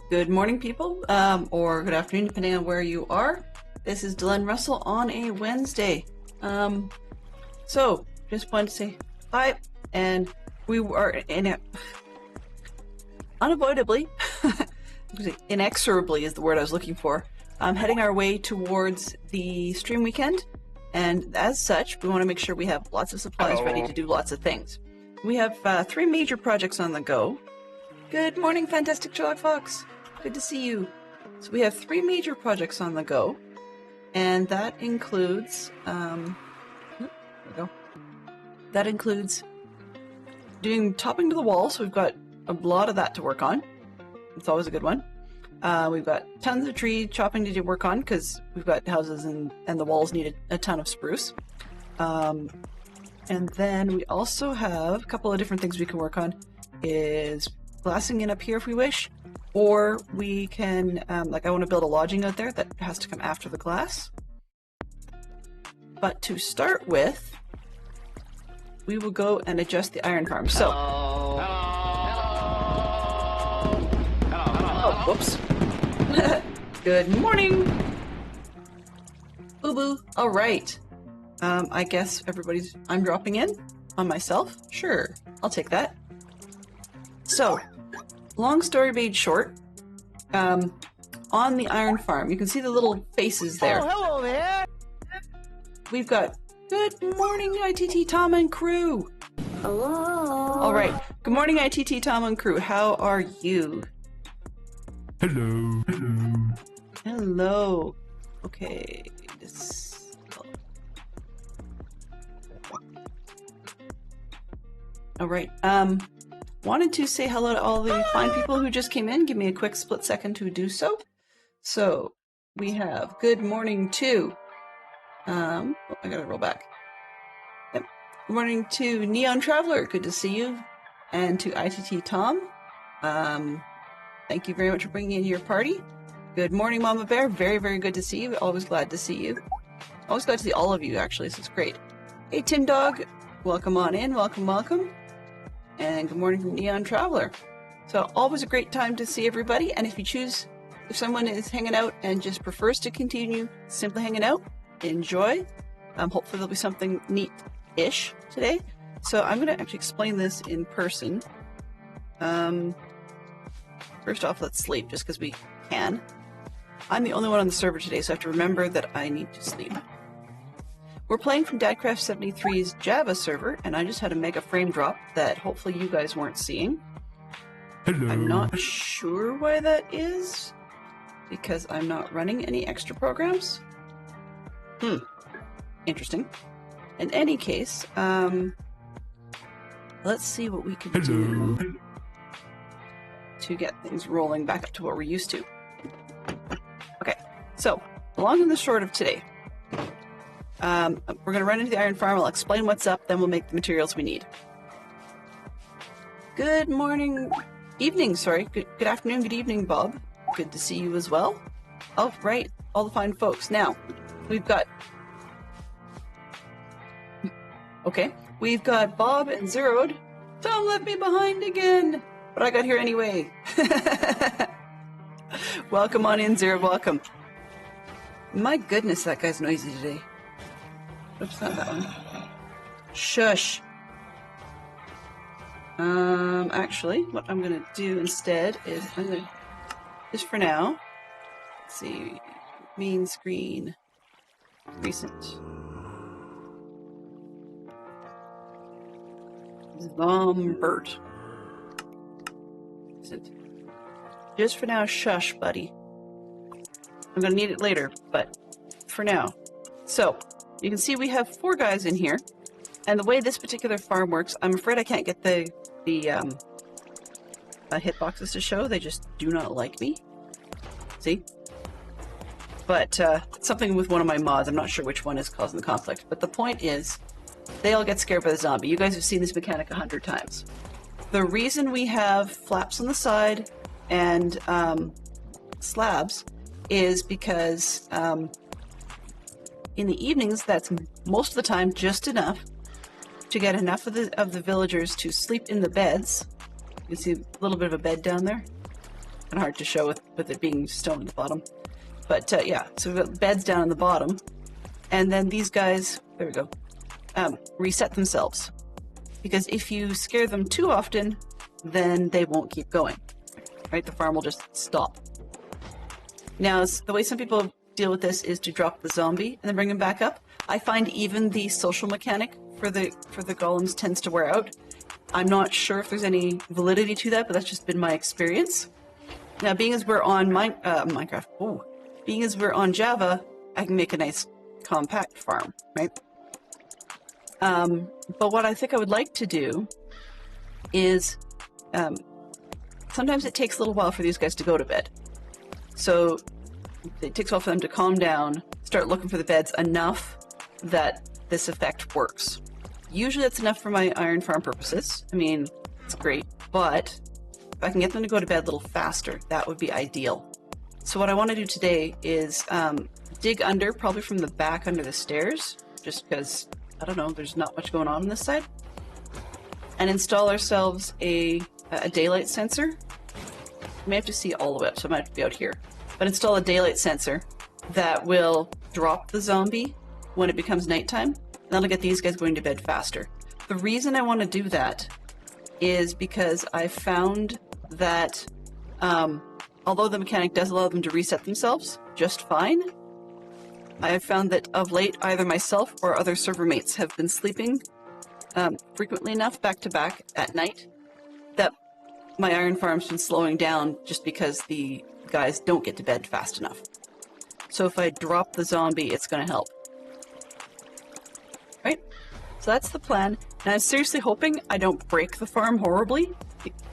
Good morning, people, or good afternoon, depending on where you are. This is Delenn Russell on a Wednesday. So just wanted to say hi, and we are in it unavoidably, inexorably is the word I was looking for. Heading our way towards the stream weekend, and as such, we want to make sure we have lots of supplies ready to do lots of things. We have 3 major projects on the go. Good morning, Fantastic Sherlock Fox. Good to see you. So we have 3 major projects on the go, and that includes that includes doing topping to the wall. So we've got a lot of that to work on. It's always a good one. We've got tons of tree chopping to work on because we've got houses and the walls need a ton of spruce. And then we also have a couple of different things we can work on. Is glassing in up here if we wish, or we can, like I want to build a lodging out there that has to come after the glass. But to start with, we will go and adjust the iron farm. So, oh, whoops. Good morning. Boo boo. All right. I guess I'm dropping in on myself. Sure, I'll take that. So, long story made short, on the iron farm, you can see the little faces there. Oh, hello there. We've got good morning, ITT Tom and crew. Hello. All right. Good morning, ITT Tom and crew. How are you? Hello. Hello. Hello. Okay. All right. Wanted to say hello to all the fine people who just came in. Give me a quick split second to do so. So we have good morning to, I gotta roll back. Yep. Good morning to Neon Traveler. Good to see you. And to ITT Tom. Thank you very much for bringing in your party. Good morning, Mama Bear. Very, very good to see you. Always glad to see you. Always glad to see all of you, actually. This is great. Hey, Tin Dog. Welcome on in. Welcome, welcome. And good morning from Neon Traveler. So always a great time to see everybody. And if someone is hanging out and just prefers to continue simply hanging out, enjoy. Hopefully there'll be something neat-ish today. So I'm going to actually explain this in person. First off, let's sleep just because we can. I'm the only one on the server today, so I have to remember that I need to sleep. We're playing from Dadcraft73's Java server, and I just had a mega frame drop that hopefully you guys weren't seeing. Hello. I'm not sure why that is, because I'm not running any extra programs. Interesting. In any case, let's see what we can do to get things rolling back up to what we're used to. Okay, so the long and the short of today. We're going to run into the iron farm. I'll explain what's up, then we'll make the materials we need. Good morning, evening, sorry. Good afternoon, good evening, Bob. Good to see you as well. Oh, right, all the fine folks. Now, we've got Bob and Zeroed. Tom left me behind again, but I got here anyway. Welcome on in, Zeroed, welcome. My goodness, that guy's noisy today. Oops, not that one. Shush. Actually, what I'm going to do instead is I'm going to, just for now, let's see, main screen, recent. Zombert. Just for now, shush, buddy. I'm going to need it later, but for now. So, you can see we have 4 guys in here, and the way this particular farm works, I'm afraid I can't get the hitboxes to show. They just do not like me. See? But something with one of my mods, I'm not sure which one is causing the conflict, but the point is, they all get scared by the zombie. You guys have seen this mechanic 100 times. The reason we have flaps on the side and slabs is because in the evenings, that's most of the time just enough to get enough of the villagers to sleep in the beds. You see a little bit of a bed down there. kind of hard to show with it being stone at the bottom. But yeah, so we've got beds down in the bottom. And then these guys, there we go, reset themselves. Because if you scare them too often, then they won't keep going, right? The farm will just stop. Now, the way some people deal with this is to drop the zombie and then bring him back up. I find even the social mechanic for the golems tends to wear out. I'm not sure if there's any validity to that, but that's just been my experience. Now, being as we're on Minecraft, being as we're on Java, I can make a nice compact farm, right? But what I think I would like to do is, sometimes it takes a little while for these guys to go to bed. So it takes a while for them to calm down, start looking for the beds enough that this effect works. Usually that's enough for my iron farm purposes. I mean, it's great, but if I can get them to go to bed a little faster, that would be ideal. So what I want to do today is dig under, probably from the back under the stairs, just because, I don't know, there's not much going on this side, and install ourselves a daylight sensor. You may have to see all the way up, so I might have to be out here. But install a daylight sensor that will drop the zombie when it becomes nighttime. That'll get these guys going to bed faster. The reason I want to do that is because I found that although the mechanic does allow them to reset themselves just fine, I have found that of late either myself or other server mates have been sleeping frequently enough back to back at night that my iron farm's been slowing down just because the guys don't get to bed fast enough. So if I drop the zombie, it's going to help. Right? So that's the plan. And I'm seriously hoping I don't break the farm horribly,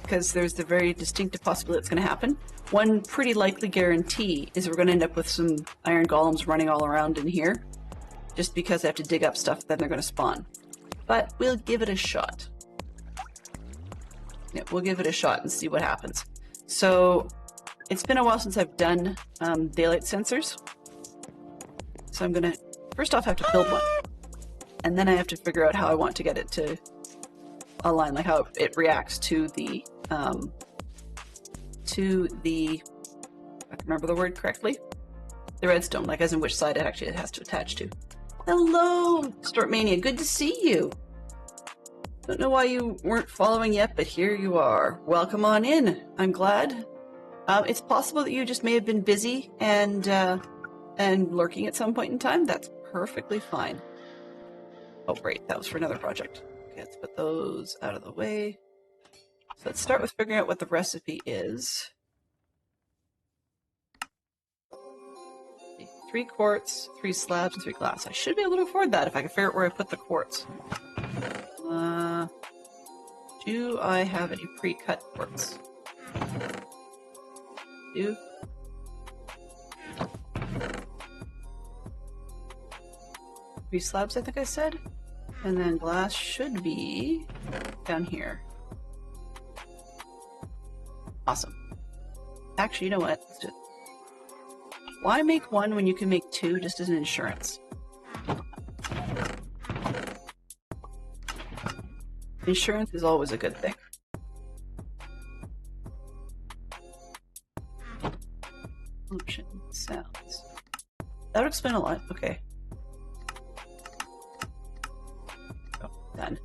because there's the very distinctive possibility it's going to happen. One pretty likely guarantee is we're going to end up with some iron golems running all around in here, just because I have to dig up stuff, then they're going to spawn. But we'll give it a shot. Yeah, we'll give it a shot and see what happens. So it's been a while since I've done daylight sensors. So I'm going to, first off, have to build one. And then I have to figure out how I want to get it to align, like how it reacts to the, if I can remember the word correctly, the redstone, like as in which side it actually has to attach to. Hello, Stortmania, good to see you. Don't know why you weren't following yet, but here you are. Welcome on in. I'm glad. It's possible that you just may have been busy and lurking at some point in time. That's perfectly fine. Oh, great. That was for another project. Okay, let's put those out of the way. So let's start with figuring out what the recipe is. 3 quartz, 3 slabs, and 3 glass. I should be able to afford that if I can figure out where I put the quartz. Do I have any pre-cut quartz? Do. 3 slabs, I think I said. And then glass should be down here. Awesome. Actually, you know what? Let's do it. Why make 1 when you can make 2 just as an insurance? Insurance is always a good thing. Option sounds. That would explain a lot. Okay. Oh, done.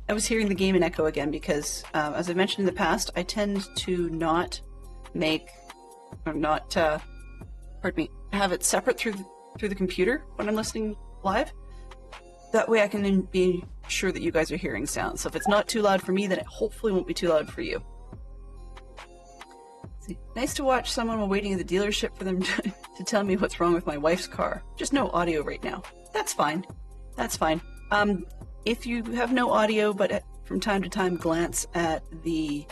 I was hearing the game in echo again because, as I mentioned in the past, I tend to not make, or not, pardon me, have it separate through the computer when I'm listening live. That way I can then be sure that you guys are hearing sound. So if it's not too loud for me, then it hopefully won't be too loud for you. See, nice to watch someone while waiting at the dealership for them to tell me what's wrong with my wife's car. Just no audio right now. That's fine. That's fine. If you have no audio, but from time to time glance at the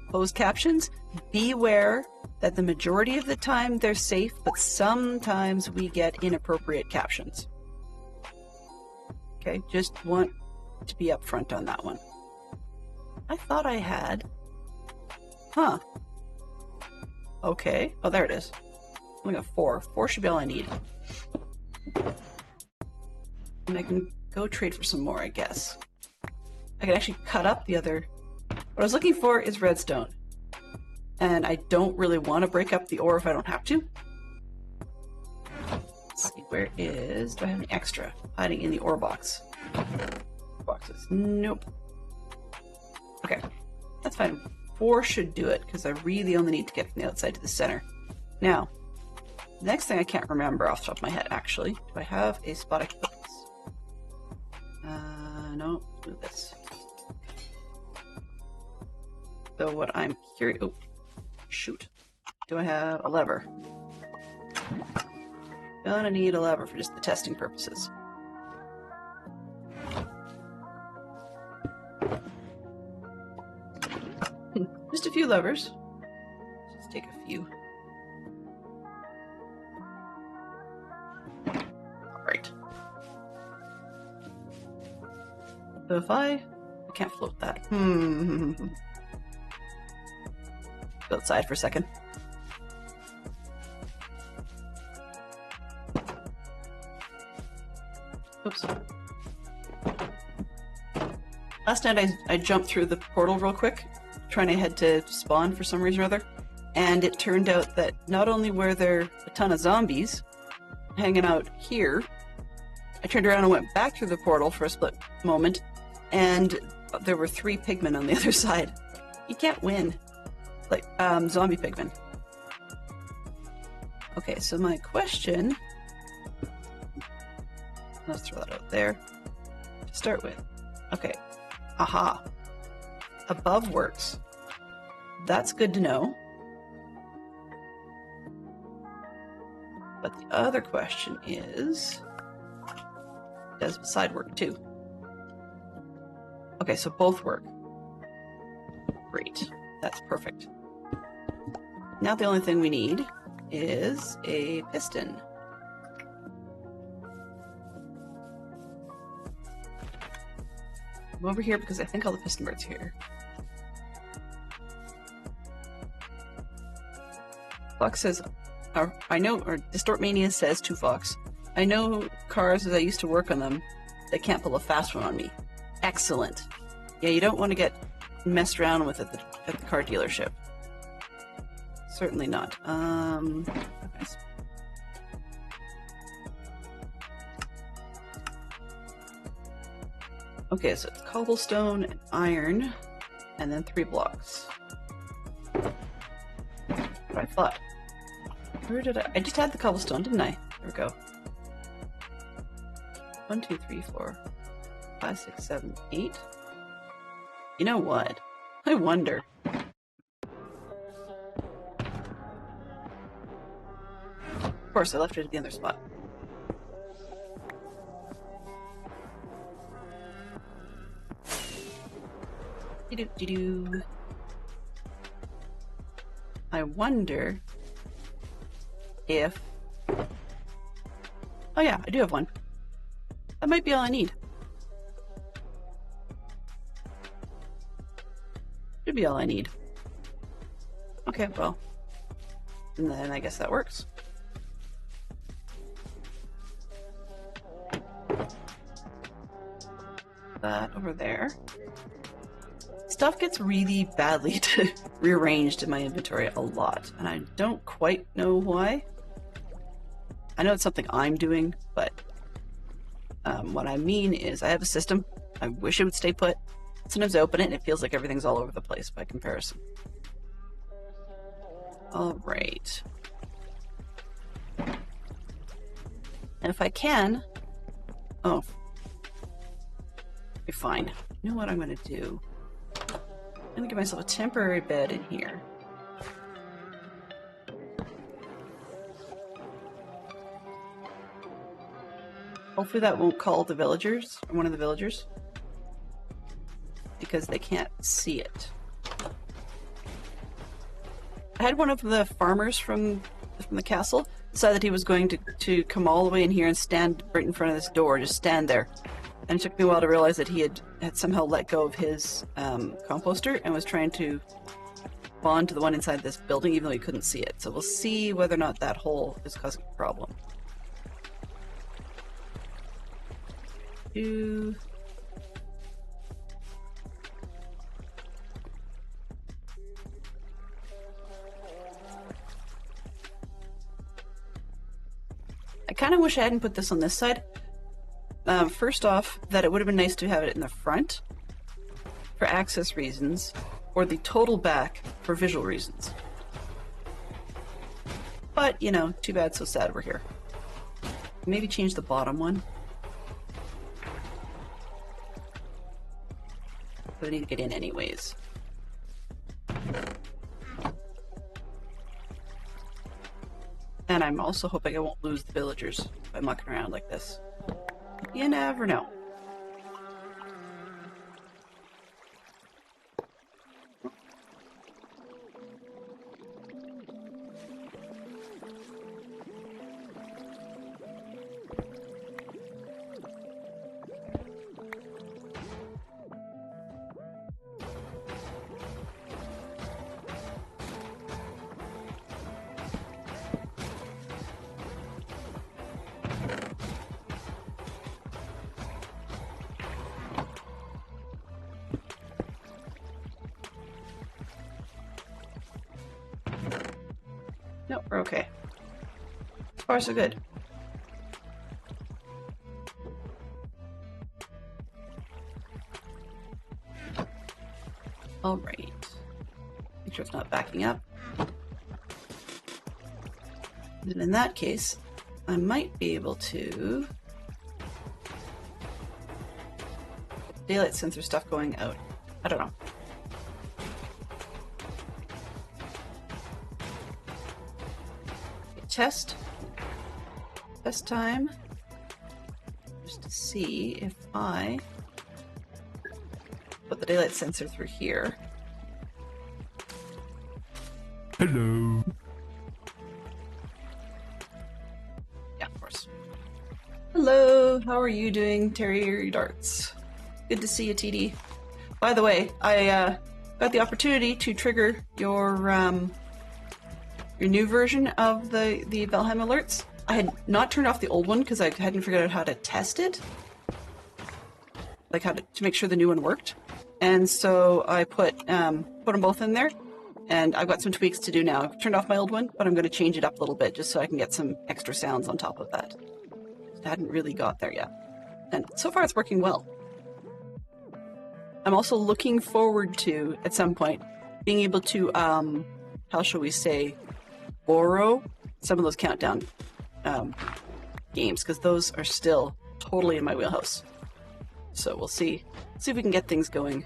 closed captions, beware that the majority of the time they're safe, but sometimes we get inappropriate captions. Okay, just want to be upfront on that one. I thought I had. Huh. Okay. Oh, there it is. I only got 4. 4 should be all I need. And I can go trade for some more, I guess. I can actually cut up the other What I was looking for is redstone. And I don't really want to break up the ore if I don't have to. Let's see, where is... Do I have any extra hiding in the ore box? Boxes. Nope. Okay, that's fine. 4 should do it, because I really only need to get from the outside to the center. Now, the next thing I can't remember off the top of my head, actually. Do I have a spot I can put this? No, do this. So what I'm curious... Oh, shoot. Do I have a lever? Gonna need a lever for just the testing purposes. Just a few levers. Just take a few. Alright. So if I can't float that. Go outside for a second. Oops. Last night I jumped through the portal real quick, trying to head to spawn for some reason or other, and it turned out that not only were there a ton of zombies hanging out here, I turned around and went back through the portal for a split moment, and there were 3 pigmen on the other side. You can't win. Like, zombie pigmen. Okay, so my question... Let's throw that out there to start with. Okay. Aha. Above works. That's good to know. But the other question is... Does side work too? Okay, so both work. Great. That's perfect. Now the only thing we need is a piston. I'm over here because I think all the piston birds are here. Fox says, or I know, or Distort Mania says to Fox, I know cars as I used to work on them. They can't pull a fast one on me. Excellent. Yeah, you don't want to get messed around with at the car dealership. Certainly not. Okay, so it's cobblestone and iron, and then 3 blocks. What I thought. Where did I just had the cobblestone, didn't I? There we go. 1, 2, 3, 4, 5, 6, 7, 8. You know what? I wonder. Of course, I left it at the other spot. I wonder if... Oh yeah, I do have one. That might be all I need. Should be all I need. Okay, well. And then I guess that works. That over there. Stuff gets really badly rearranged in my inventory a lot, and I don't quite know why. I know it's something I'm doing, but what I mean is I have a system. I wish it would stay put. Sometimes I open it and it feels like everything's all over the place by comparison. Alright. And if I can... Oh. Okay, fine. You know what I'm going to do? I'm going to give myself a temporary bed in here. Hopefully that won't call the villagers, or one of the villagers, because they can't see it. I had one of the farmers from the castle decide that he was going to come all the way in here and stand right in front of this door, just stand there. And it took me a while to realize that he had somehow let go of his composter and was trying to bond to the one inside this building, even though he couldn't see it. So we'll see whether or not that hole is causing a problem. kind of wish I hadn't put this on this side. First off, that it would have been nice to have it in the front for access reasons, or the total back for visual reasons. But, you know, too bad, so sad we're here. Maybe change the bottom one. But I need to get in anyways. And I'm also hoping I won't lose the villagers by mucking around like this. You never know. Nope, we're okay. So far, so good. All right. Make sure it's not backing up. And in that case, I might be able to daylight sensor stuff going out. I don't know. Test time, just to see if I put the daylight sensor through here. Hello. Yeah, of course. Hello, how are you doing, Terry Darts? Good to see you, TD. By the way, I got the opportunity to trigger your new version of the Valheim alerts. I had not turned off the old one because I hadn't figured out how to test it, like how to make sure the new one worked. And so I put them both in there, and I've got some tweaks to do now. I've turned off my old one, but I'm going to change it up a little bit just so I can get some extra sounds on top of that. I hadn't really got there yet, and so far it's working well. I'm also looking forward to, at some point, being able to, how shall we say, borrow some of those countdown games, because those are still totally in my wheelhouse. So we'll see if we can get things going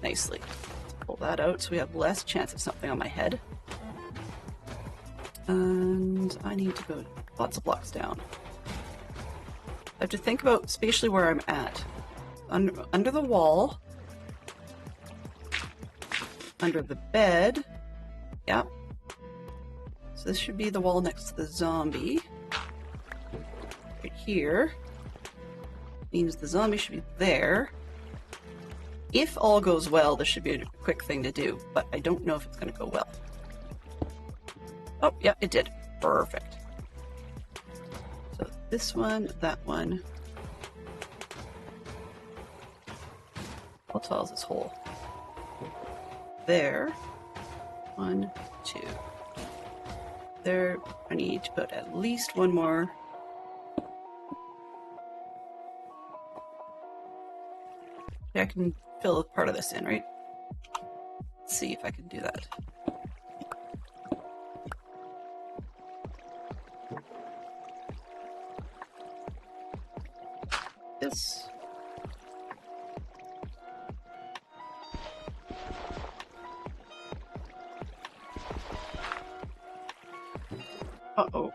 nicely. Let's pull that out so we have less chance of something on my head. And I need to go lots of blocks down. I have to think about spatially where I'm at. Under the wall, under the bed. Yep. So this should be the wall next to the zombie. Right here. Means the zombie should be there. If all goes well, this should be a quick thing to do, but I don't know if it's going to go well. Oh, yeah, it did. Perfect. So this one, that one. How tall is this hole? There. 1, 2. There, I need to put at least one more. I can fill part of this in, right? Let's see if I can do that. This. Uh-oh.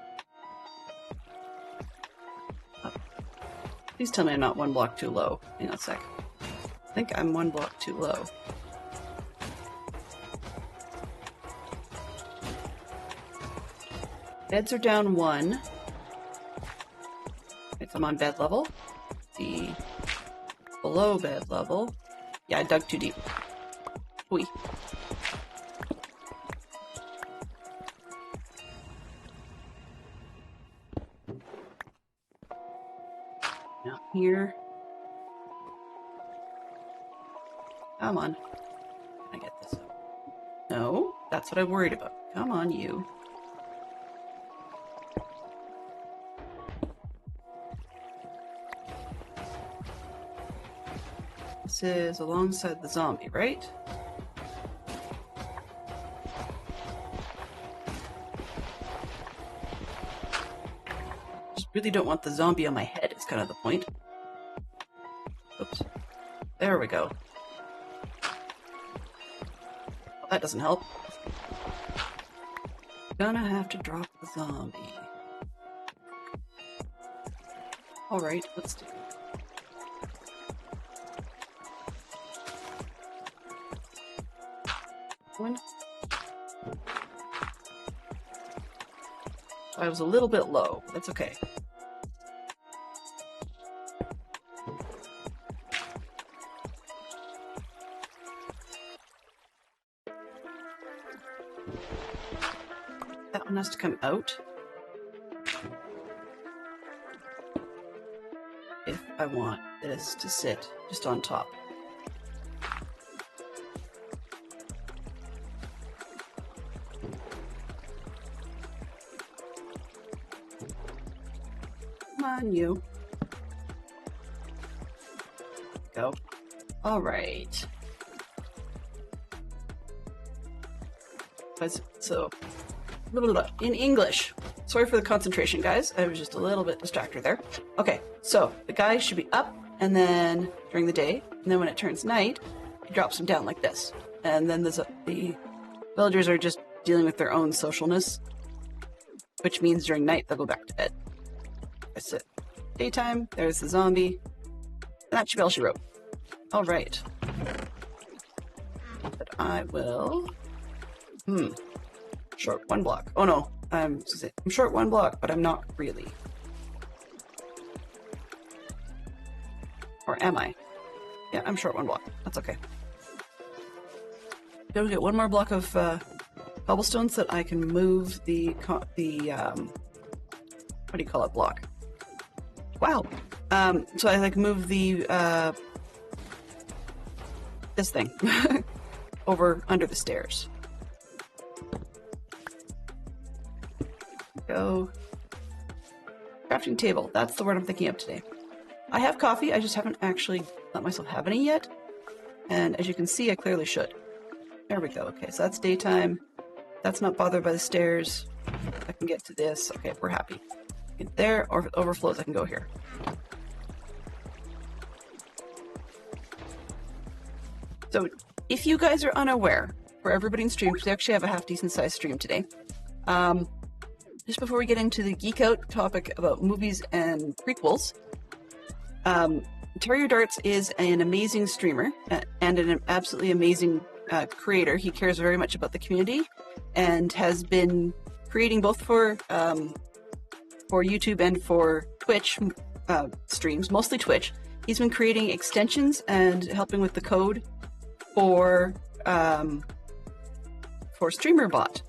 Please tell me I'm not one block too low. Hang on a sec. I think I'm one block too low. Beds are down 1. If I'm on bed level. The below bed level. Yeah, I dug too deep. Whee. Now here. Come on. Can I get this up? No, that's what I'm worried about. Come on, you. This is alongside the zombie, right? Just really don't want the zombie on my head, is kind of the point. Oops. There we go. Well, that doesn't help. Gonna have to drop the zombie. Alright, let's do it. One. I was a little bit low. That's okay. That one has to come out. If I want this to sit just on top. Come on, you. Go. All right. So, in English. Sorry for the concentration, guys. I was just a little bit distracted there. Okay, so the guy should be up, and then during the day, and then when it turns night, he drops them down like this. And then the villagers are just dealing with their own socialness, which means during night they'll go back to bed. That's it. Daytime, there's the zombie. And that should be all she wrote. All right. But I will... Short one block. Oh no, I'm short one block, but I'm not really. Or am I? Yeah, I'm short one block. That's okay. Gotta get one more block of cobblestone so that I can move the what do you call it, block? Wow. So I like move the this thing over under the stairs. Go. Crafting table. That's the word I'm thinking of today. I have coffee. I just haven't actually let myself have any yet. And as you can see, I clearly should. There we go. Okay, so that's daytime. That's not bothered by the stairs. I can get to this. Okay, we're happy. Get there, or if it overflows, I can go here. So, if you guys are unaware, for everybody in stream, because we actually have a half-decent sized stream today, just before we get into the geek out topic about movies and prequels, Terrier Darts is an amazing streamer and an absolutely amazing creator. He cares very much about the community and has been creating both for YouTube and for Twitch streams, mostly Twitch. He's been creating extensions and helping with the code for StreamerBot.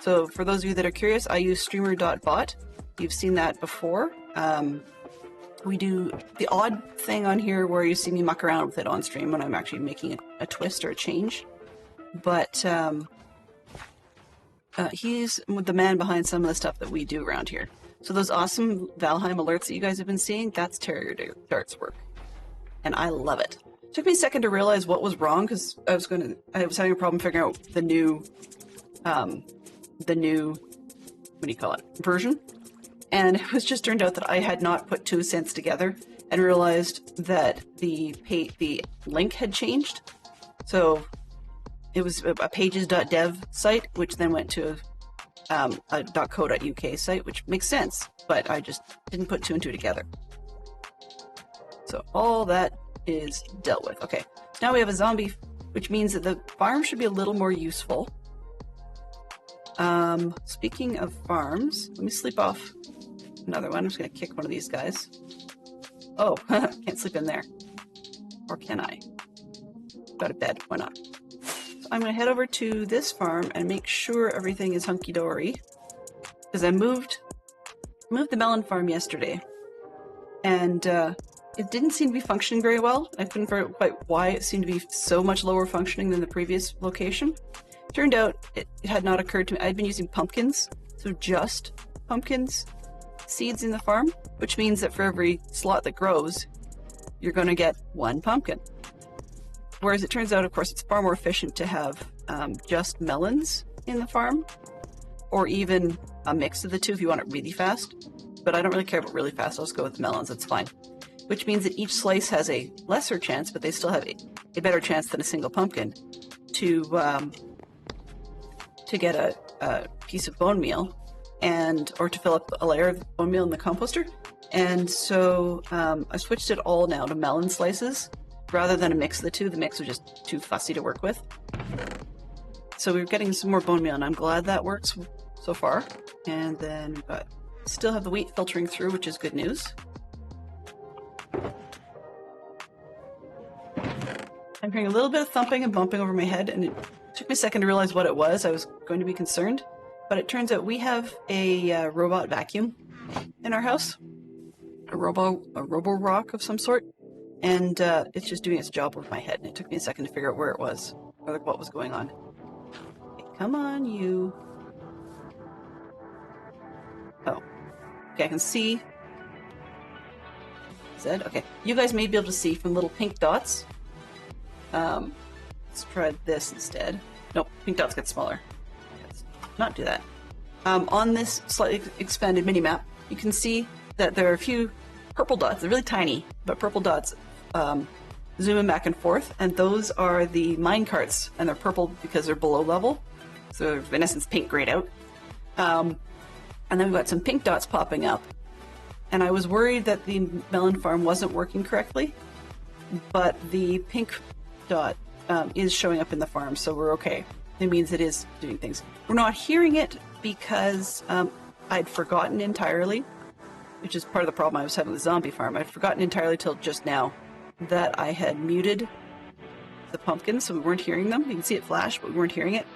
So for those of you that are curious, I use streamer.bot. You've seen that before. We do the odd thing on here where you see me muck around with it on stream when I'm actually making a twist or a change. But he's the man behind some of the stuff that we do around here. So those awesome Valheim alerts that you guys have been seeing, that's Terrier Darts work. And I love it. It took me a second to realize what was wrong because I was having a problem figuring out the new what do you call it, version. And it was just turned out that I had not put 2 cents together and realized that the link had changed. So it was a pages.dev site, which then went to a .co.uk site, which makes sense, but I just didn't put 2 and 2 together. So all that is dealt with. Okay, now we have a zombie, which means that the farm should be a little more useful. Speaking of farms, let me sleep off another one. I'm just going to kick one of these guys. Oh, can't sleep in there. Or can I? Go to bed. Why not? So I'm going to head over to this farm and make sure everything is hunky-dory. Because I moved the melon farm yesterday. And it didn't seem to be functioning very well. I couldn't figure out quite why it seemed to be so much lower functioning than the previous location. Turned out it had not occurred to me. I'd been using pumpkins, so just pumpkins seeds in the farm, which means that for every slot that grows, you're going to get 1 pumpkin. Whereas it turns out, of course, it's far more efficient to have just melons in the farm, or even a mix of the two if you want it really fast. But I don't really care about really fast. I'll just go with the melons. That's fine. Which means that each slice has a lesser chance, but they still have a better chance than a single pumpkin to get a piece of bone meal, or to fill up a layer of bone meal in the composter. And so I switched it all now to melon slices rather than a mix of the two. The mix was just too fussy to work with. So we're getting some more bone meal, and I'm glad that works so far. And then we've got, still have the wheat filtering through, which is good news. I'm hearing a little bit of thumping and bumping over my head, and it took me a second to realize what it was. I was going to be concerned, but it turns out we have a robot vacuum in our house, a Roborock of some sort, and it's just doing its job with my head, and it took me a second to figure out where it was, or like what was going on. Okay, come on, you. Oh, okay, I can see. Okay, you guys may be able to see from little pink dots. Let's try this instead. Nope, pink dots get smaller. Let's not do that. On this slightly expanded mini-map, you can see that there are a few purple dots. They're really tiny, but purple dots zooming back and forth, and those are the mine carts, and they're purple because they're below level. So they're, in essence, pink grayed out. And then we've got some pink dots popping up. And I was worried that the melon farm wasn't working correctly, but the pink dot is showing up in the farm, so we're okay. It means it is doing things. We're not hearing it because I'd forgotten entirely, which is part of the problem I was having with the zombie farm. I'd forgotten entirely till just now that I had muted the pumpkins, so we weren't hearing them. You can see it flash, but we weren't hearing it.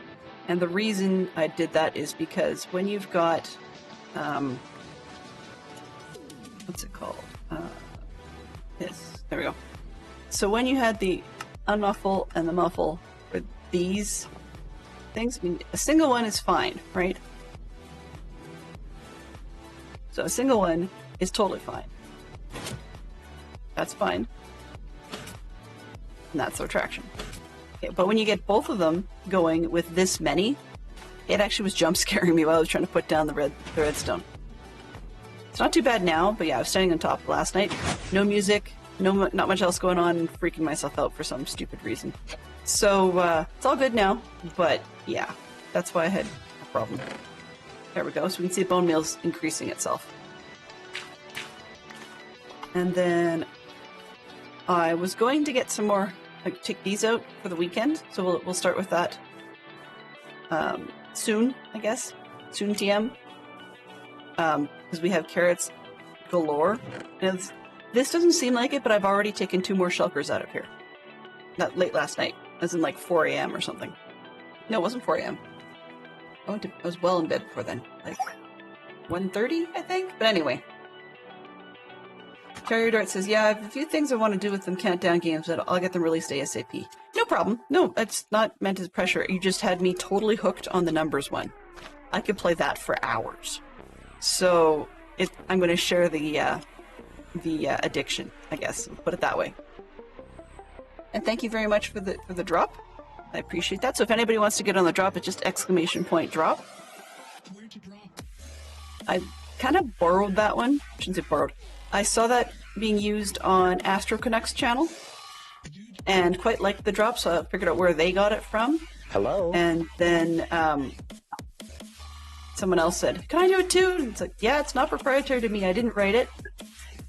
And the reason I did that is because when you've got, what's it called? This. There we go. So when you had the unmuffle and the muffle for these things, I mean, a single one is fine, right? So a single one is totally fine. That's fine. And that's the retraction. Okay, but when you get both of them going with this many, it actually was jump scaring me while I was trying to put down the redstone. It's not too bad now, but yeah, I was standing on top last night. No music, not much else going on, and freaking myself out for some stupid reason. So it's all good now, but yeah, that's why I had a problem. There we go, so we can see the bone meal's increasing itself. And then I was going to get some more, like, take these out for the weekend, so we'll start with that soon, I guess. Soon TM. Because we have carrots galore. And this doesn't seem like it, but I've already taken 2 more shulkers out of here. Not late last night, as in like 4 a.m. or something. No, it wasn't 4 a.m. I was well in bed before then, like 1:30, I think. But anyway, Terrier Dart says, "Yeah, I have a few things I want to do with them countdown games, but I'll get them released ASAP." No problem. No, it's not meant as pressure. You just had me totally hooked on the numbers one. I could play that for hours. So I'm going to share the addiction, I guess. Put it that way. And thank you very much for the drop. I appreciate that. So if anybody wants to get on the drop, it's just !drop. Where'd you drop? I kind of borrowed that one. I shouldn't say borrowed. I saw that being used on Astro Canucks channel and quite liked the drop, so I figured out where they got it from. Hello. And then someone else said, "Can I do it too?" And it's like, yeah, it's not proprietary to me. I didn't write it.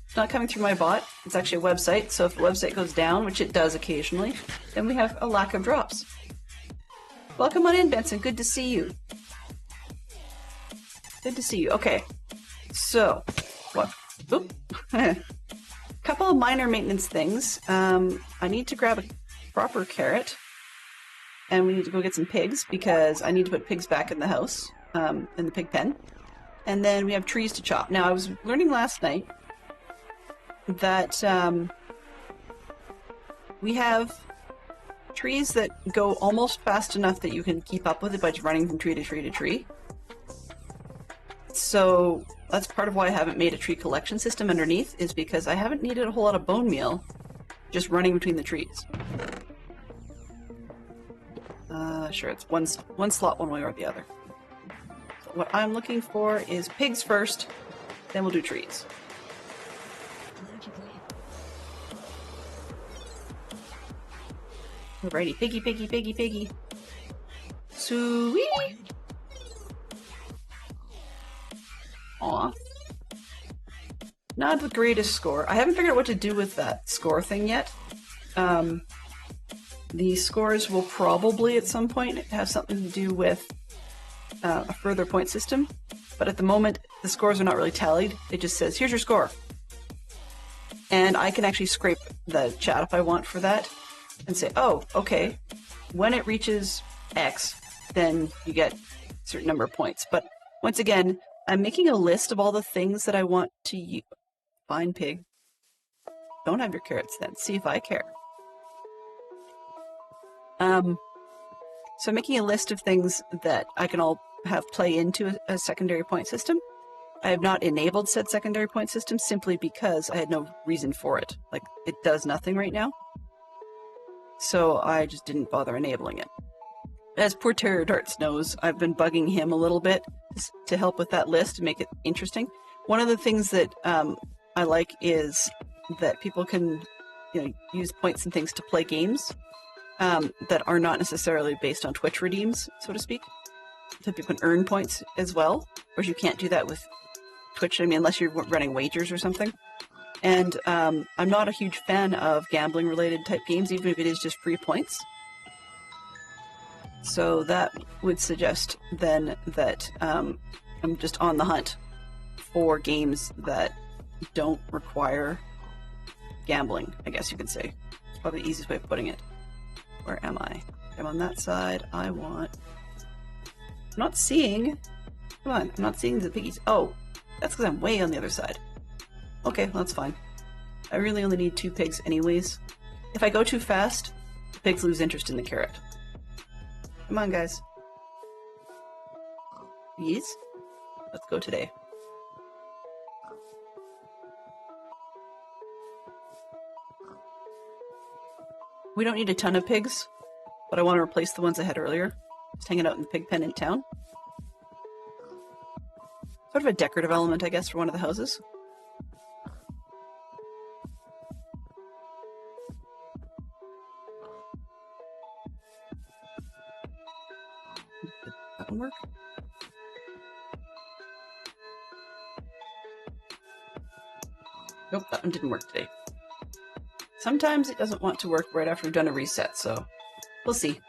It's not coming through my bot. It's actually a website, so if the website goes down, which it does occasionally, then we have a lack of drops. Welcome on in, Benson. Good to see you. Good to see you. Okay. So, what? Oop. Couple of minor maintenance things. I need to grab a proper carrot, and we need to go get some pigs because I need to put pigs back in the house, in the pig pen. And then we have trees to chop. Now, I was learning last night that we have trees that go almost fast enough that you can keep up with it by just running from tree to tree to tree. So that's part of why I haven't made a tree collection system underneath, is because I haven't needed a whole lot of bone meal just running between the trees. Sure, it's one slot one way or the other. So what I'm looking for is pigs first, then we'll do trees. Where to drop? Alrighty, piggy, piggy, piggy, piggy. Sweet! Aw. Not the greatest score. I haven't figured out what to do with that score thing yet. The scores will probably at some point have something to do with a further point system, but at the moment the scores are not really tallied. It just says, here's your score. And I can actually scrape the chat if I want for that and say, oh, okay, when it reaches X, then you get a certain number of points. But once again, I'm making a list of all the things that I want to use. Fine, pig. Don't have your carrots then. See if I care. So I'm making a list of things that I can all have play into a secondary point system. I have not enabled said secondary point system simply because I had no reason for it. Like, it does nothing right now. So I just didn't bother enabling it. As poor Terror Darts knows, I've been bugging him a little bit to help with that list to make it interesting. One of the things that I like is that people can, use points and things to play games that are not necessarily based on Twitch redeems, so to speak. So people can earn points as well, whereas you can't do that with Twitch, unless you're running wagers or something. And I'm not a huge fan of gambling-related type games, even if it is just free points. So that would suggest then that I'm just on the hunt for games that don't require gambling, I guess you could say. It's probably the easiest way of putting it. Where am I? I'm on that side. I'm not seeing... Come on, I'm not seeing the piggies. Oh, that's because I'm way on the other side. Okay, well, that's fine. I really only need 2 pigs anyways. If I go too fast, the pigs lose interest in the carrot. Come on, guys. Yes? Let's go today. We don't need a ton of pigs, but I want to replace the ones I had earlier. Just hanging out in the pig pen in town. Sort of a decorative element, I guess, for one of the houses. Did that one work? Nope, that one didn't work today. Sometimes it doesn't want to work right after we've done a reset, so we'll see.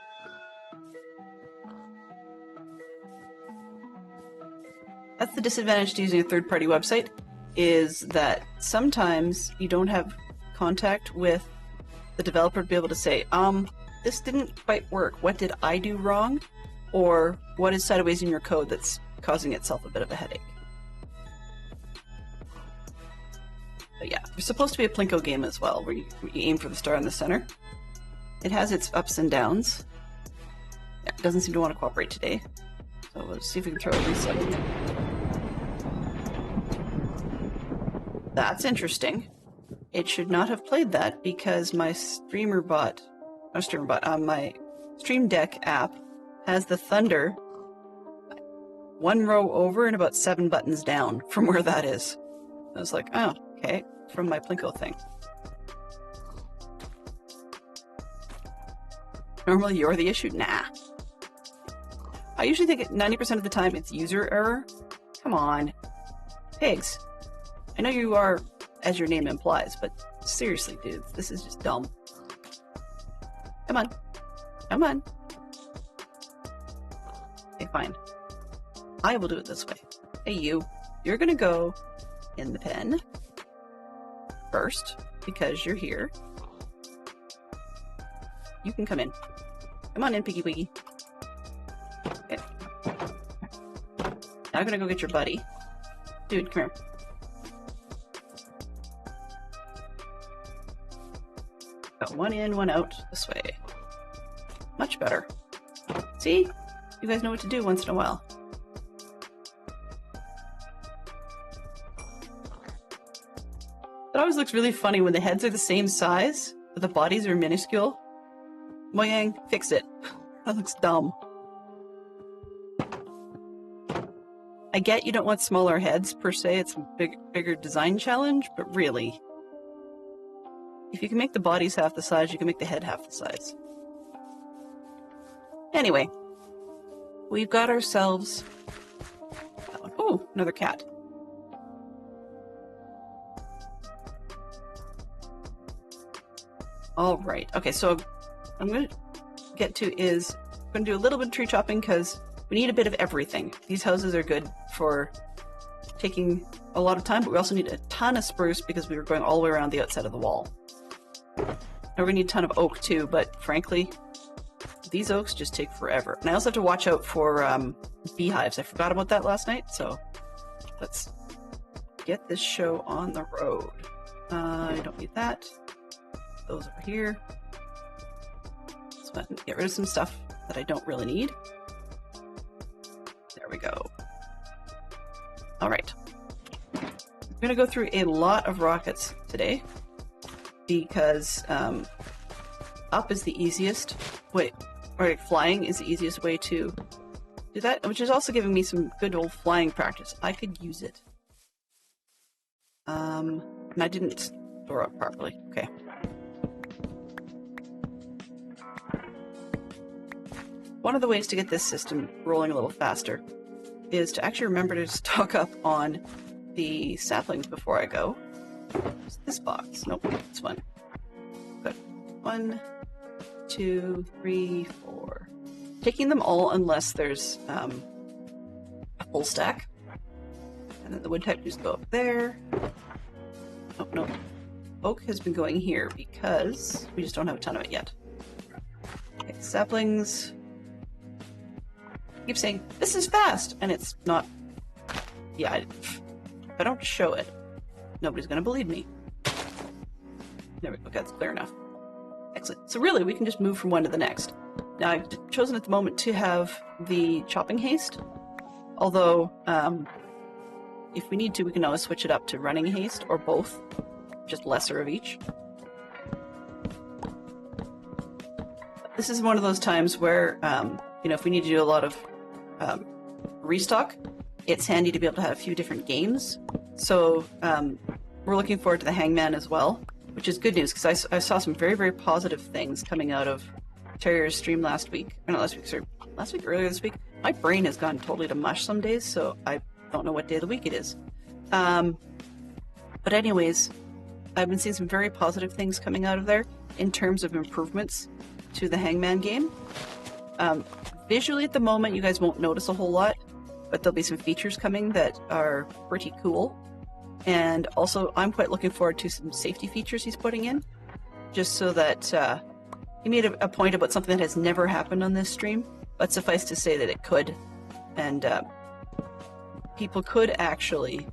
That's the disadvantage to using a third-party website, is that sometimes you don't have contact with the developer to be able to say, this didn't quite work. What did I do wrong? Or what is sideways in your code that's causing itself a bit of a headache? But yeah, there's supposed to be a Plinko game as well, where you aim for the star in the center. It has its ups and downs. Yeah, it doesn't seem to want to cooperate today. So we'll see if we can throw a reset in there. That's interesting. It should not have played that because my my Stream Deck app has the Thunder 1 row over and about 7 buttons down from where that is. I was like, oh, okay, from my Plinko thing. Normally you're the issue? Nah. I usually think 90% of the time it's user error. Come on. Pigs. I know you are, as your name implies, but seriously, dude, this is just dumb. Come on. Come on. Okay, fine. I will do it this way. Hey, you're gonna go in the pen first, because you're here. You can come in. Come on in, Piggy Wiggy. Okay. Now I'm gonna go get your buddy. Dude, come here. Got 1 in, 1 out this way. Much better. See? You guys know what to do once in a while. It always looks really funny when the heads are the same size, but the bodies are minuscule. Mojang, fix it. That looks dumb. I get you don't want smaller heads per se, it's a bigger design challenge, but really, if you can make the bodies half the size, you can make the head half the size. Anyway, we've got ourselves that one. Oh, another cat. All right. Okay, so I'm going to get to is I'm going to do a little bit of tree chopping because we need a bit of everything. These houses are good for taking a lot of time, but we also need a ton of spruce because we were going all the way around the outside of the wall. And we're going to need a ton of oak too, but frankly, these oaks just take forever. And I also have to watch out for beehives. I forgot about that last night, so let's get this show on the road. I don't need that. Those over here. Let's get rid of some stuff that I don't really need. There we go. All right. I'm going to go through a lot of rockets today because up is the easiest way, or flying is the easiest way to do that, which is also giving me some good old flying practice. I could use it. And I didn't store up properly. Okay. One of the ways to get this system rolling a little faster is to actually remember to stock up on the saplings before I go. Is this box? Nope, this one. Good. 1, 2, 3, 4. Taking them all unless there's a full stack. And then the wood type just go up there. Oh, no. Oak has been going here because we just don't have a ton of it yet. Okay, saplings. I keep saying, this is fast, and it's not. Yeah, if I don't show it, nobody's going to believe me. There we go, that's clear enough. Excellent. So really, we can just move from one to the next. Now, I've chosen at the moment to have the chopping haste, although if we need to, we can always switch it up to running haste, or both, just lesser of each. This is one of those times where, if we need to do a lot of restock, it's handy to be able to have a few different games. So we're looking forward to the Hangman as well, which is good news because I saw some very, very positive things coming out of Terrier's stream last week. Or not last week, sorry, last week, earlier this week. My brain has gone totally to mush some days, so I don't know what day of the week it is. But anyways, I've been seeing some very positive things coming out of there in terms of improvements to the Hangman game. Visually at the moment, you guys won't notice a whole lot, but there'll be some features coming that are pretty cool. And also, I'm quite looking forward to some safety features he's putting in, just so that he made a point about something that has never happened on this stream, but suffice to say that it could. And people could actually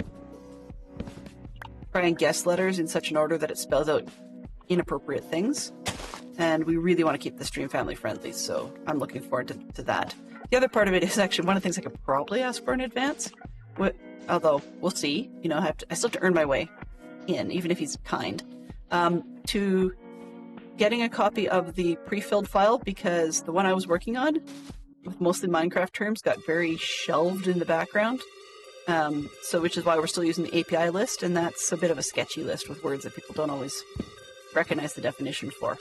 try and guess letters in such an order that it spells out inappropriate things. And we really want to keep the stream family friendly, so I'm looking forward to that. The other part of it is actually one of the things I could probably ask for in advance, although we'll see. I still have to earn my way in, even if he's kind, to getting a copy of the pre-filled file, because the one I was working on, with mostly Minecraft terms, got very shelved in the background. So which is why we're still using the API list, and that's a bit of a sketchy list with words that people don't always recognize the definition for.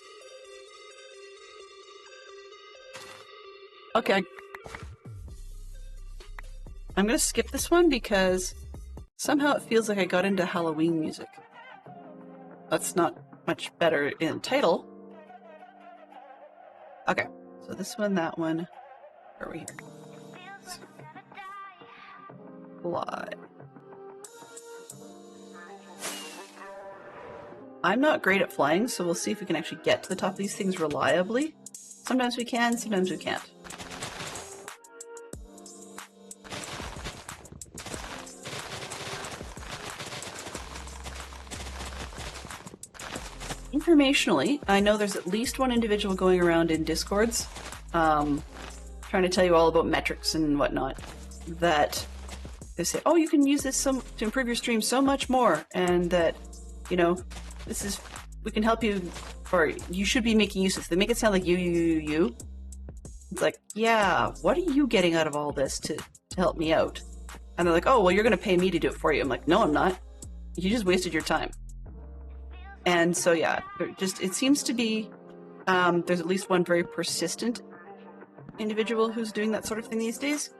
Okay, I'm going to skip this one because somehow it feels like I got into Halloween music. That's not much better in title. Okay, so this one, that one. Where are we here? Fly. I'm not great at flying, so we'll see if we can actually get to the top of these things reliably. Sometimes we can, sometimes we can't. Informationally, I know there's at least one individual going around in Discords, trying to tell you all about metrics and whatnot, that they say, oh, you can use this to improve your stream so much more, and that, we can help you, or you should be making use of this. They make it sound like you. It's like, yeah, what are you getting out of all this to help me out? And they're like, oh, well, you're going to pay me to do it for you. I'm like, no, I'm not. You just wasted your time. And so, yeah, it seems to be, there's at least one very persistent individual who's doing that sort of thing these days.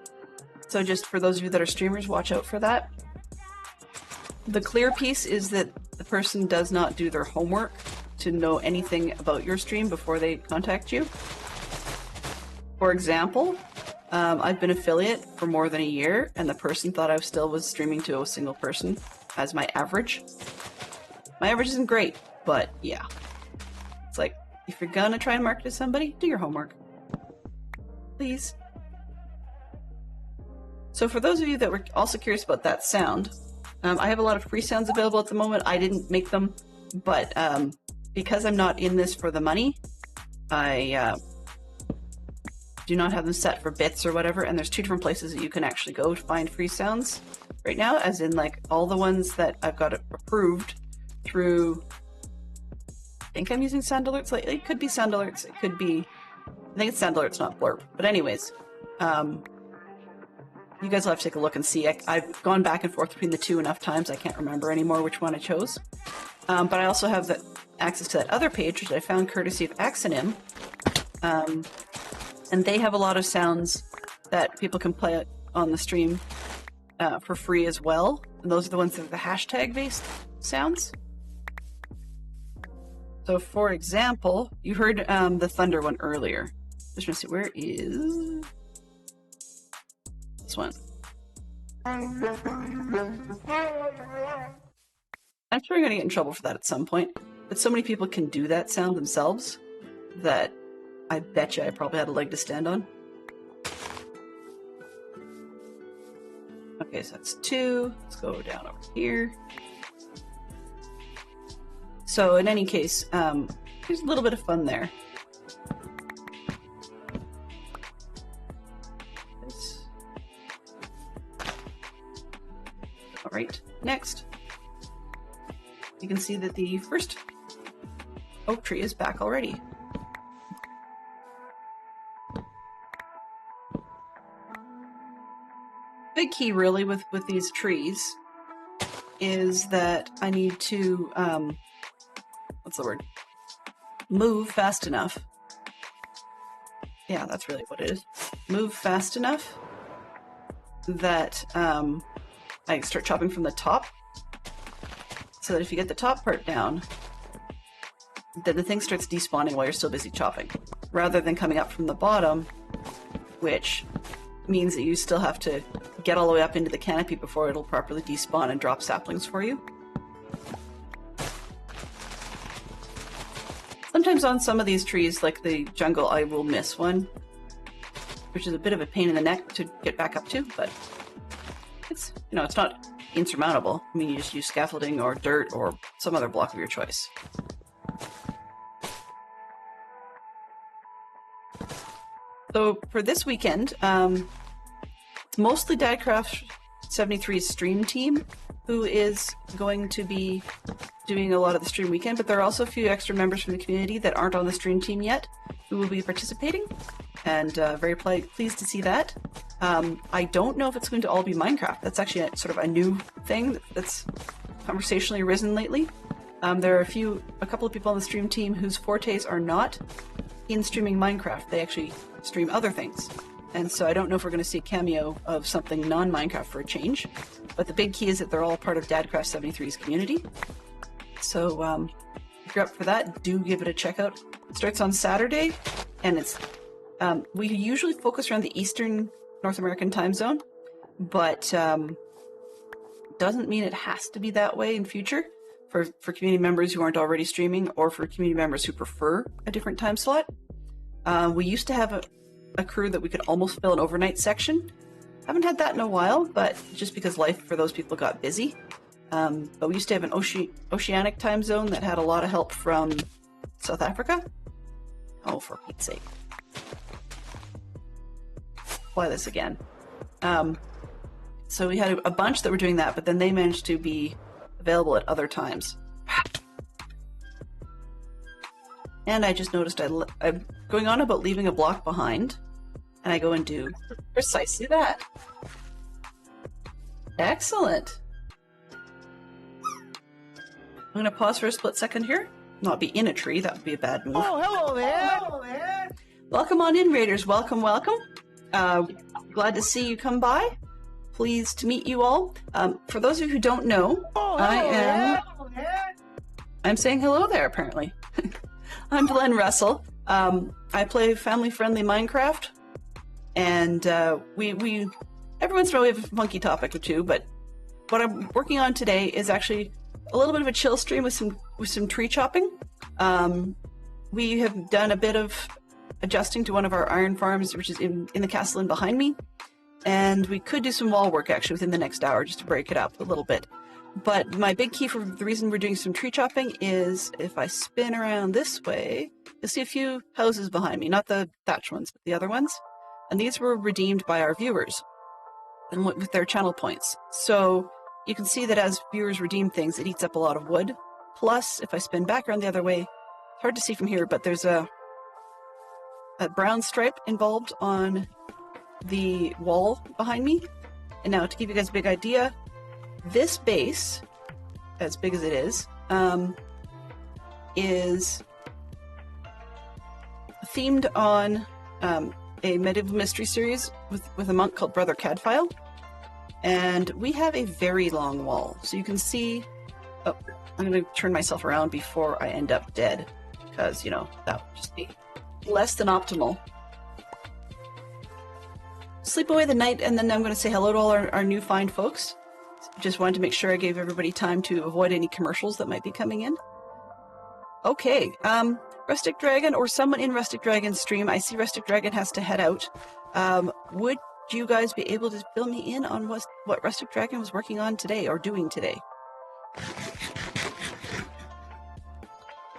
So just for those of you that are streamers, watch out for that. The clear piece is that the person does not do their homework to know anything about your stream before they contact you. For example, I've been affiliate for more than a year, and the person thought I still was streaming to a single person as my average. My average isn't great, but yeah. It's like, if you're gonna try and market to somebody, do your homework. Please. So for those of you that were also curious about that sound, I have a lot of free sounds available at the moment. I didn't make them, but because I'm not in this for the money, I do not have them set for bits or whatever, and there's 2 different places that you can actually go to find free sounds right now, as in like all the ones that I've got approved through, I think I'm using Sound Alerts. Like, it could be Sound Alerts, it could be, I think it's Sound Alerts, not Blurb. But anyways, you guys will have to take a look and see. I've gone back and forth between the 2 enough times, I can't remember anymore which one I chose. But I also have access to that other page, which I found courtesy of Axonym. And they have a lot of sounds that people can play on the stream for free as well. And those are the ones that are the hashtag-based sounds. So, for example, you heard the Thunder one earlier. Just trying to see, where is this one? I'm sure I'm going to get in trouble for that at some point. But so many people can do that sound themselves that I bet you I probably had a leg to stand on. Okay, so that's 2. Let's go down over here. So in any case, there's a little bit of fun there. All right, next. You can see that the first oak tree is back already. Big key really with these trees is that I need to what's the word? Move fast enough. Yeah, that's really what it is. Move fast enough that I start chopping from the top, so that if you get the top part down, then the thing starts despawning while you're still busy chopping, rather than coming up from the bottom, which means that you still have to get all the way up into the canopy before it'll properly despawn and drop saplings for you. Sometimes on some of these trees, like the jungle, I will miss one, which is a bit of a pain in the neck to get back up to, but it's, you know, it's not insurmountable. I mean, you just use scaffolding or dirt or some other block of your choice. So for this weekend, it's mostly Dadcraft 73's stream team who is going to be doing a lot of the stream weekend, but there are also a few extra members from the community that aren't on the stream team yet who will be participating, and very pleased to see that. I don't know if it's going to all be Minecraft. That's actually sort of a new thing that's conversationally arisen lately. There are a couple of people on the stream team whose fortes are not in streaming Minecraft. They actually stream other things. And so I don't know if we're going to see a cameo of something non-Minecraft for a change. But the big key is that they're all part of Dadcraft 73's community. So if you're up for that, do give it a check out. It starts on Saturday, and it's we usually focus around the Eastern North American time zone, but doesn't mean it has to be that way in future for community members who aren't already streaming, or for community members who prefer a different time slot. We used to have a crew that we could almost fill an overnight section. Haven't had that in a while, but just because life for those people got busy. But we used to have an oceanic time zone that had a lot of help from South Africa. Oh, for Pete's sake. Apply this again. So we had a bunch that were doing that, but then they managed to be available at other times. And I just noticed I'm going on about leaving a block behind. And I go and do precisely that. Excellent. I'm going to pause for a split second here. Not be in a tree, that would be a bad move. Oh, hello there! Hello there! Welcome on in, Raiders. Welcome, welcome. Glad to see you come by. Pleased to meet you all. For those of you who don't know, I'm saying hello there, apparently. I'm Glenn Russell. I play family-friendly Minecraft, and we every once in a while we have a funky topic or two, but what I'm working on today is actually a little bit of a chill stream with some tree chopping. We have done a bit of adjusting to one of our iron farms, which is in the castle in behind me, and we could do some wall work actually within the next hour just to break it up a little bit. But my big key for the reason we're doing some tree chopping is if I spin around this way, you'll see a few houses behind me, not the thatch ones, but the other ones. And these were redeemed by our viewers and with their channel points. So you can see that as viewers redeem things, it eats up a lot of wood. Plus, if I spin back around the other way, it's hard to see from here, but there's a brown stripe involved on the wall behind me. And now to give you guys a big idea, this base, as big as it is themed on a medieval mystery series with a monk called Brother Cadfael. And we have a very long wall. So you can see, oh, I'm going to turn myself around before I end up dead, because, you know, that would just be less than optimal. Sleep away the night, and then I'm going to say hello to all our new fine folks. Just wanted to make sure I gave everybody time to avoid any commercials that might be coming in. Okay, Rustic Dragon, or someone in Rustic Dragon's stream. I see Rustic Dragon has to head out. Would you guys be able to fill me in on what Rustic Dragon was working on today, or doing today?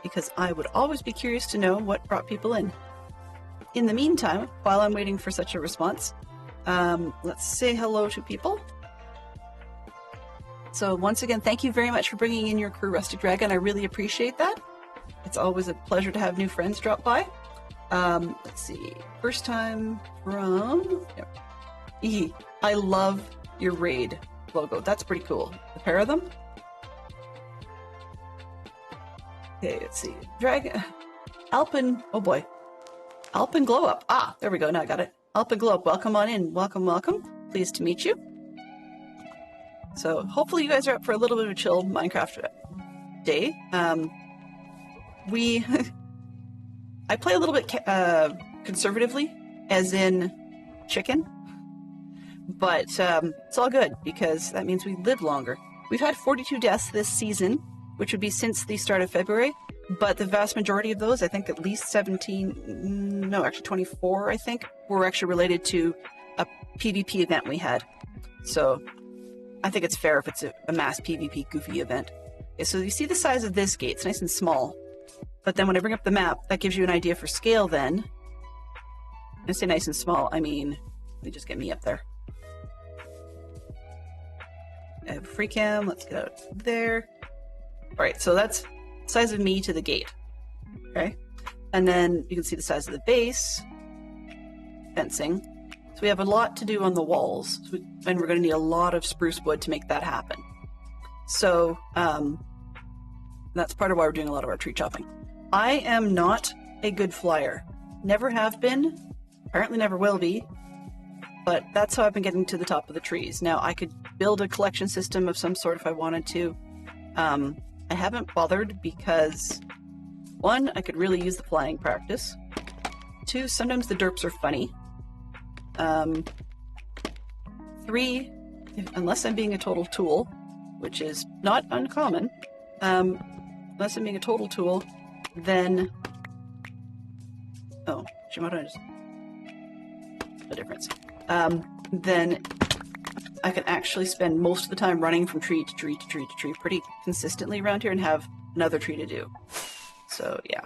Because I would always be curious to know what brought people in. In the meantime, while I'm waiting for such a response, let's say hello to people. So once again, thank you very much for bringing in your crew, Rustic Dragon. I really appreciate that. It's always a pleasure to have new friends drop by. Let's see. First time from... Yep. I love your raid logo. That's pretty cool. The pair of them. Okay, let's see. Dragon... Alpin... Oh boy. Alpin Glow Up. Ah, there we go. Now I got it. Alpin Glow Up. Welcome on in. Welcome, welcome. Pleased to meet you. So hopefully you guys are up for a little bit of a chill Minecraft day. I play a little bit conservatively, as in chicken, but it's all good because that means we live longer. We've had 42 deaths this season, which would be since the start of February, but the vast majority of those, I think at least 24, I think, were actually related to a PvP event we had. So I think it's fair if it's a mass PvP goofy event. Okay, so you see the size of this gate. It's nice and small. But then when I bring up the map, that gives you an idea for scale then. When I say nice and small, I mean, they just get me up there. I have a free cam. Let's get out there. All right, so that's the size of me to the gate. Okay. And then you can see the size of the base. Fencing. So we have a lot to do on the walls, and we're going to need a lot of spruce wood to make that happen. So that's part of why we're doing a lot of our tree chopping. I am not a good flyer. Never have been, apparently never will be, but that's how I've been getting to the top of the trees. Now, I could build a collection system of some sort if I wanted to. I haven't bothered because, one, I could really use the flying practice. Two, sometimes the derps are funny. Three, unless I'm being a total tool, which is not uncommon, unless I'm being a total tool, then... Oh, Shimoda is the difference. Then I can actually spend most of the time running from tree to tree to tree to tree pretty consistently around here and have another tree to do. So, yeah.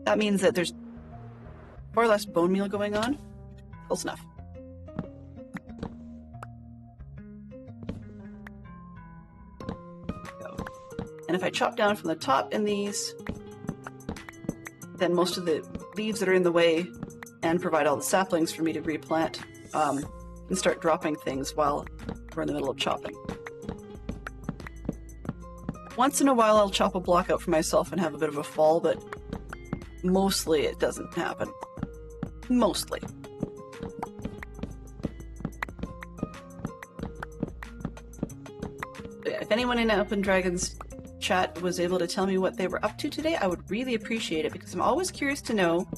That means that there's far less bone meal going on. Close enough. And if I chop down from the top in these, then most of the leaves that are in the way and provide all the saplings for me to replant and start dropping things while we're in the middle of chopping. Once in a while I'll chop a block out for myself and have a bit of a fall, but mostly it doesn't happen. Mostly. But yeah, if anyone in Open Dragons chat was able to tell me what they were up to today, I would really appreciate it, because I'm always curious to know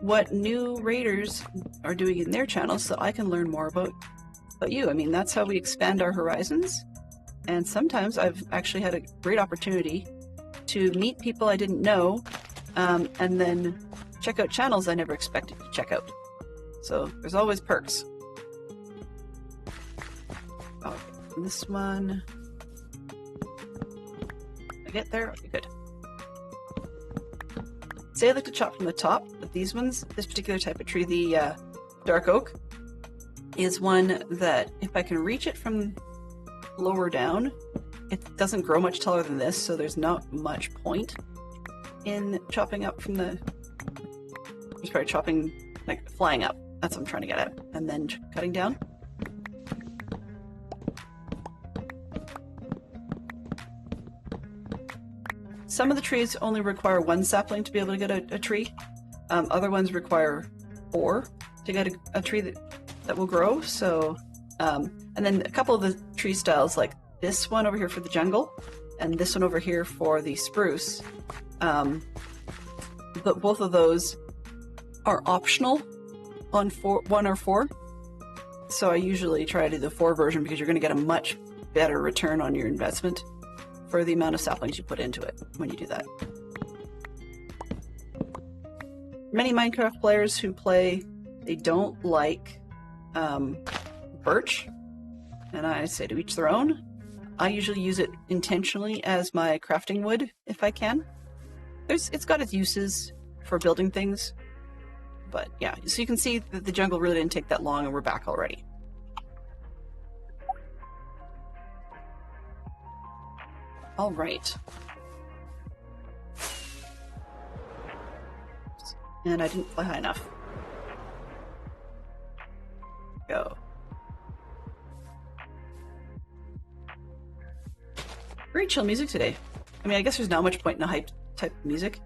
what new raiders are doing in their channels so I can learn more about you. I mean, that's how we expand our horizons. And sometimes I've actually had a great opportunity to meet people I didn't know, and then check out channels I never expected to check out. So there's always perks. Oh, this one. I get there? Okay, good. Say I like to chop from the top, but these ones, this particular type of tree, the dark oak, is one that if I can reach it from lower down, it doesn't grow much taller than this, so there's not much point in chopping up from the, just probably chopping, like flying up. That's what I'm trying to get at. And then cutting down. Some of the trees only require one sapling to be able to get a tree. Other ones require 4 to get a tree that will grow. So, and then a couple of the tree styles, like this one over here for the jungle, and this one over here for the spruce. But both of those are optional on 1 or 4. So I usually try to do the 4 version because you're going to get a much better return on your investment for the amount of saplings you put into it when you do that. Many Minecraft players who play, they don't like birch, and I say to each their own. I usually use it intentionally as my crafting wood if I can. It's got its uses for building things, but yeah, so you can see that the jungle really didn't take that long and we're back already. All right. And I didn't fly high enough. Go. Very chill music today. I mean, I guess there's not much point in a hype type of music.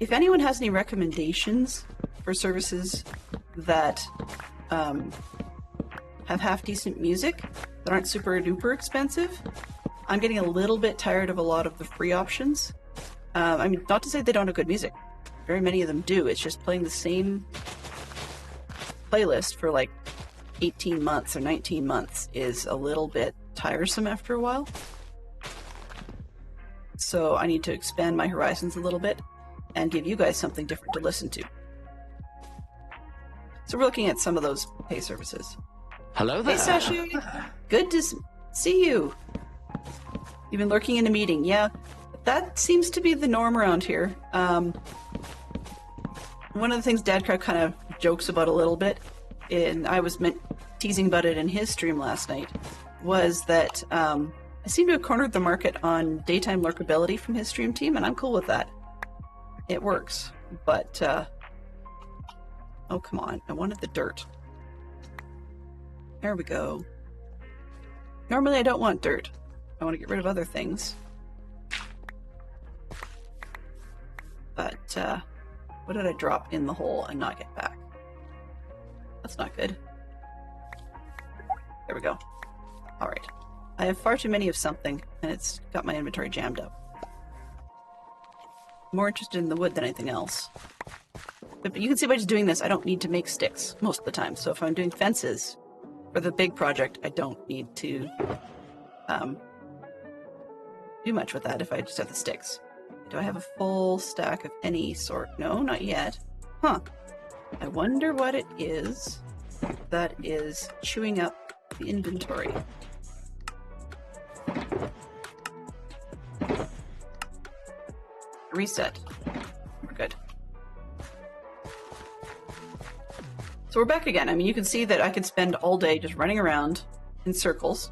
If anyone has any recommendations for services that have half-decent music, that aren't super duper expensive, I'm getting a little bit tired of a lot of the free options. I mean, not to say they don't have good music. Very many of them do. It's just playing the same playlist for like 18 months or 19 months is a little bit tiresome after a while. So I need to expand my horizons a little bit and give you guys something different to listen to. So we're looking at some of those pay services. Hello there. Hey, Sashu. Good to see you. You've been lurking in a meeting. Yeah, that seems to be the norm around here. One of the things Dadcraft kind of jokes about a little bit, and I was teasing about it in his stream last night, was that I seem to have cornered the market on daytime lurkability from his stream team, and I'm cool with that. It works, but oh, come on. I wanted the dirt. There we go. Normally I don't want dirt. I want to get rid of other things. But what did I drop in the hole and not get back? That's not good. There we go. All right. I have far too many of something, and it's got my inventory jammed up. I'm more interested in the wood than anything else. But you can see by just doing this, I don't need to make sticks most of the time. So if I'm doing fences for the big project, I don't need to do much with that if I just have the sticks. Do I have a full stack of any sort? No, not yet. Huh. I wonder what it is that is chewing up the inventory. Reset. We're good. So we're back again. I mean, you can see that I could spend all day just running around in circles,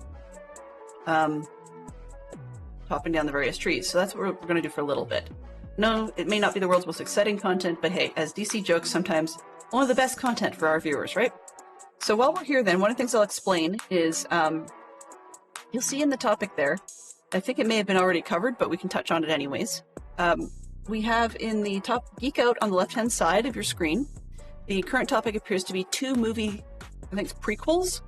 chopping down the various trees. So that's what we're going to do for a little bit. No, it may not be the world's most exciting content, but hey, as DC jokes, sometimes one of the best content for our viewers, right? So while we're here then, one of the things I'll explain is, you'll see in the topic there, I think it may have been already covered, but we can touch on it anyways. We have in the top Geek Out on the left-hand side of your screen, the current topic appears to be 2 movie, I think it's prequels.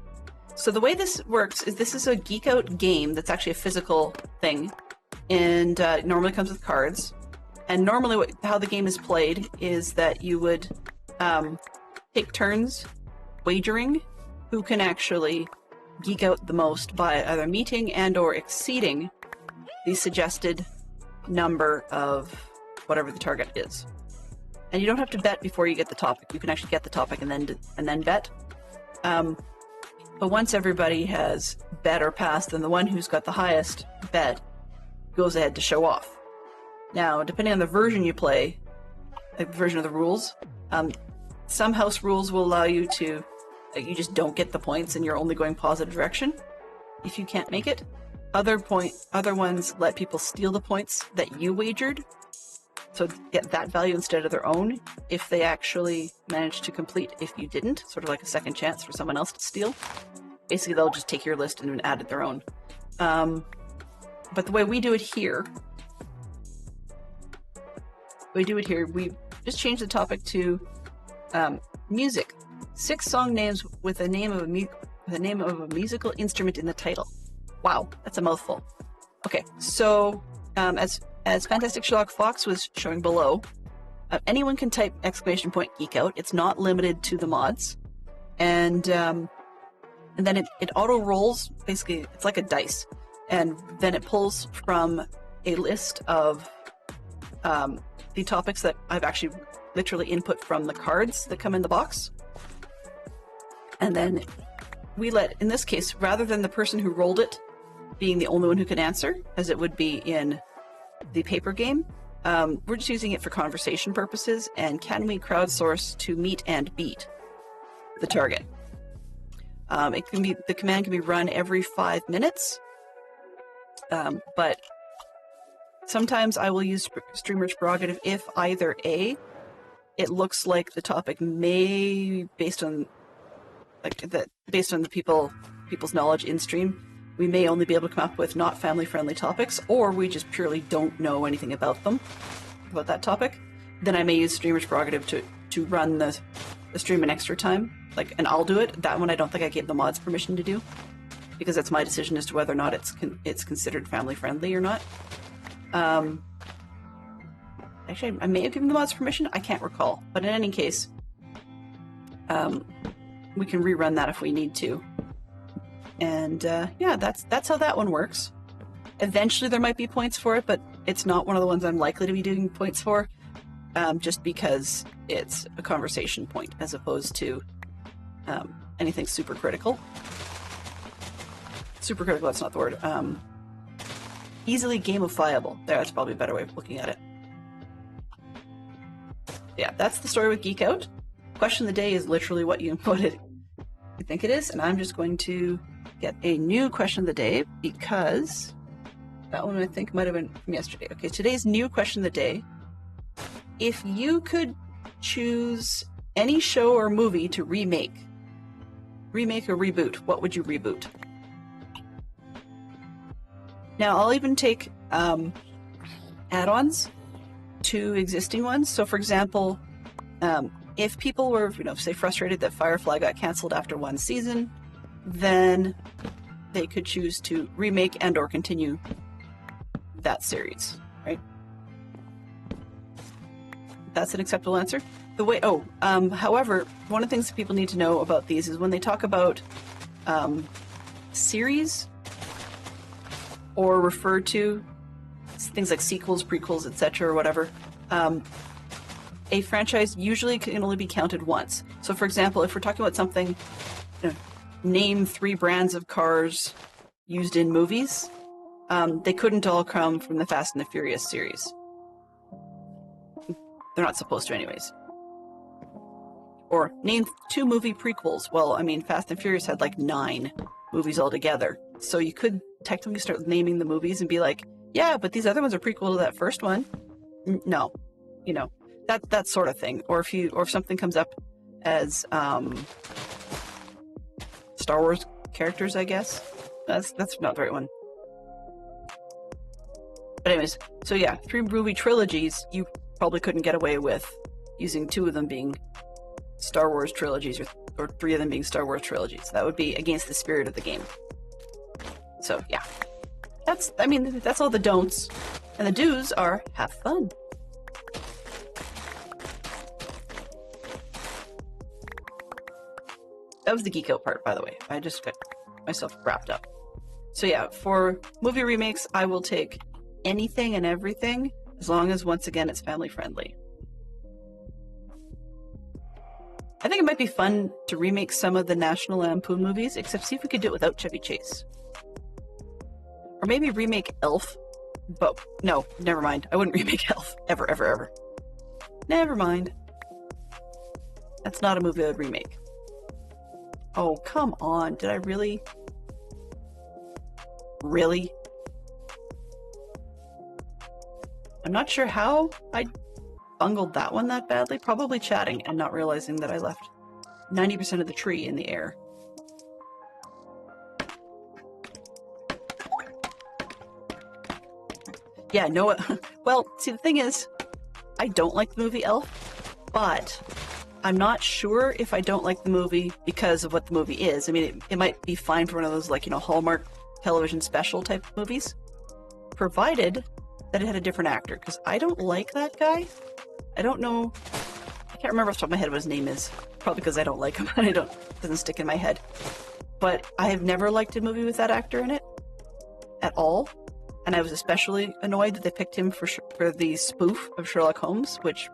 So the way this works is this is a Geek Out game that's actually a physical thing, and it normally comes with cards. And normally how the game is played is that you would take turns wagering who can actually geek out the most by either meeting and or exceeding the suggested number of whatever the target is. And you don't have to bet before you get the topic. You can actually get the topic and then bet. But once everybody has bet or passed, then the one who's got the highest bet goes ahead to show off. Now, depending on the version you play, like the version of the rules, some house rules will allow you to, you just don't get the points and you're only going positive direction if you can't make it. Other ones let people steal the points that you wagered, so get that value instead of their own if they actually manage to complete if you didn't, sort of like a second chance for someone else to steal. Basically, they'll just take your list and add it their own. But the way we do it here, we just change the topic to music. 6 song names with a name of a musical instrument in the title. Wow, that's a mouthful. Okay, so as Fantastic Sherlock Fox was showing below, anyone can type !geek out. It's not limited to the mods, and then it auto rolls. Basically, it's like a dice, and then it pulls from a list of the topics that I've actually literally input from the cards that come in the box. And then we let, in this case, rather than the person who rolled it being the only one who can answer, as it would be in the paper game, we're just using it for conversation purposes, and can we crowdsource to meet and beat the target? The command can be run every 5 minutes, but sometimes I will use Streamer's Prerogative if either A, it looks like the topic may, based on the people's knowledge in stream, we may only be able to come up with not family-friendly topics, or we just purely don't know anything about that topic. Then I may use Streamer's Prerogative to run the stream an extra time, and I'll do it. That one I don't think I gave the mods permission to do, because that's my decision as to whether or not it's considered family-friendly or not. Actually, I may have given the mods permission. I can't recall, but in any case, we can rerun that if we need to. And yeah, that's how that one works. Eventually there might be points for it, but it's not one of the ones I'm likely to be doing points for, just because it's a conversation point as opposed to anything super critical. Super critical, that's not the word. Easily gamifiable. That's probably a better way of looking at it. Yeah, that's the story with Geek Out. Question of the day is literally what you think it is, and I'm just going to get a new question of the day because that one I think might have been from yesterday. Okay, today's new question of the day. If you could choose any show or movie to remake or reboot, what would you reboot? Now, I'll even take add-ons to existing ones. So, for example, if people were, say, frustrated that Firefly got canceled after 1 season, then they could choose to remake and or continue that series, right? That's an acceptable answer. However, one of the things that people need to know about these is when they talk about series or refer to things like sequels, prequels, etc., or whatever, a franchise usually can only be counted once. So, for example, if we're talking about something, name 3 brands of cars used in movies, they couldn't all come from the Fast and the Furious series. They're not supposed to anyways. Or name 2 movie prequels. Well, I mean, Fast and Furious had like 9 movies altogether. So you could technically start naming the movies and be like, yeah, but these other ones are prequel to that first one. No, that sort of thing. Or if something comes up as Star Wars characters, I guess. That's not the right one. But anyways, so yeah, 3 movie trilogies, you probably couldn't get away with using 2 of them being Star Wars trilogies or 3 of them being Star Wars trilogies. That would be against the spirit of the game. So yeah, that's all the don'ts. And the do's are have fun. That was the geek out part, by the way. I just got myself wrapped up. So yeah, for movie remakes, I will take anything and everything, as long as, once again, it's family friendly. I think it might be fun to remake some of the National Lampoon movies, except see if we could do it without Chevy Chase. Or maybe remake Elf. But no, never mind. I wouldn't remake Elf. Ever, ever, ever. Never mind. That's not a movie I would remake. Oh, come on. Did I really? Really? I'm not sure how I bungled that one that badly. Probably chatting and not realizing that I left 90% of the tree in the air. Yeah, no. Well, see, the thing is, I don't like the movie Elf, but I'm not sure if I don't like the movie because of what the movie is. I mean, it might be fine for one of those, like, you know, Hallmark television special type movies, provided that it had a different actor, because I don't like that guy. I don't know. I can't remember off the top of my head what his name is. Probably because I don't like him and it doesn't stick in my head. But I have never liked a movie with that actor in it at all. And I was especially annoyed that they picked him for the spoof of Sherlock Holmes, which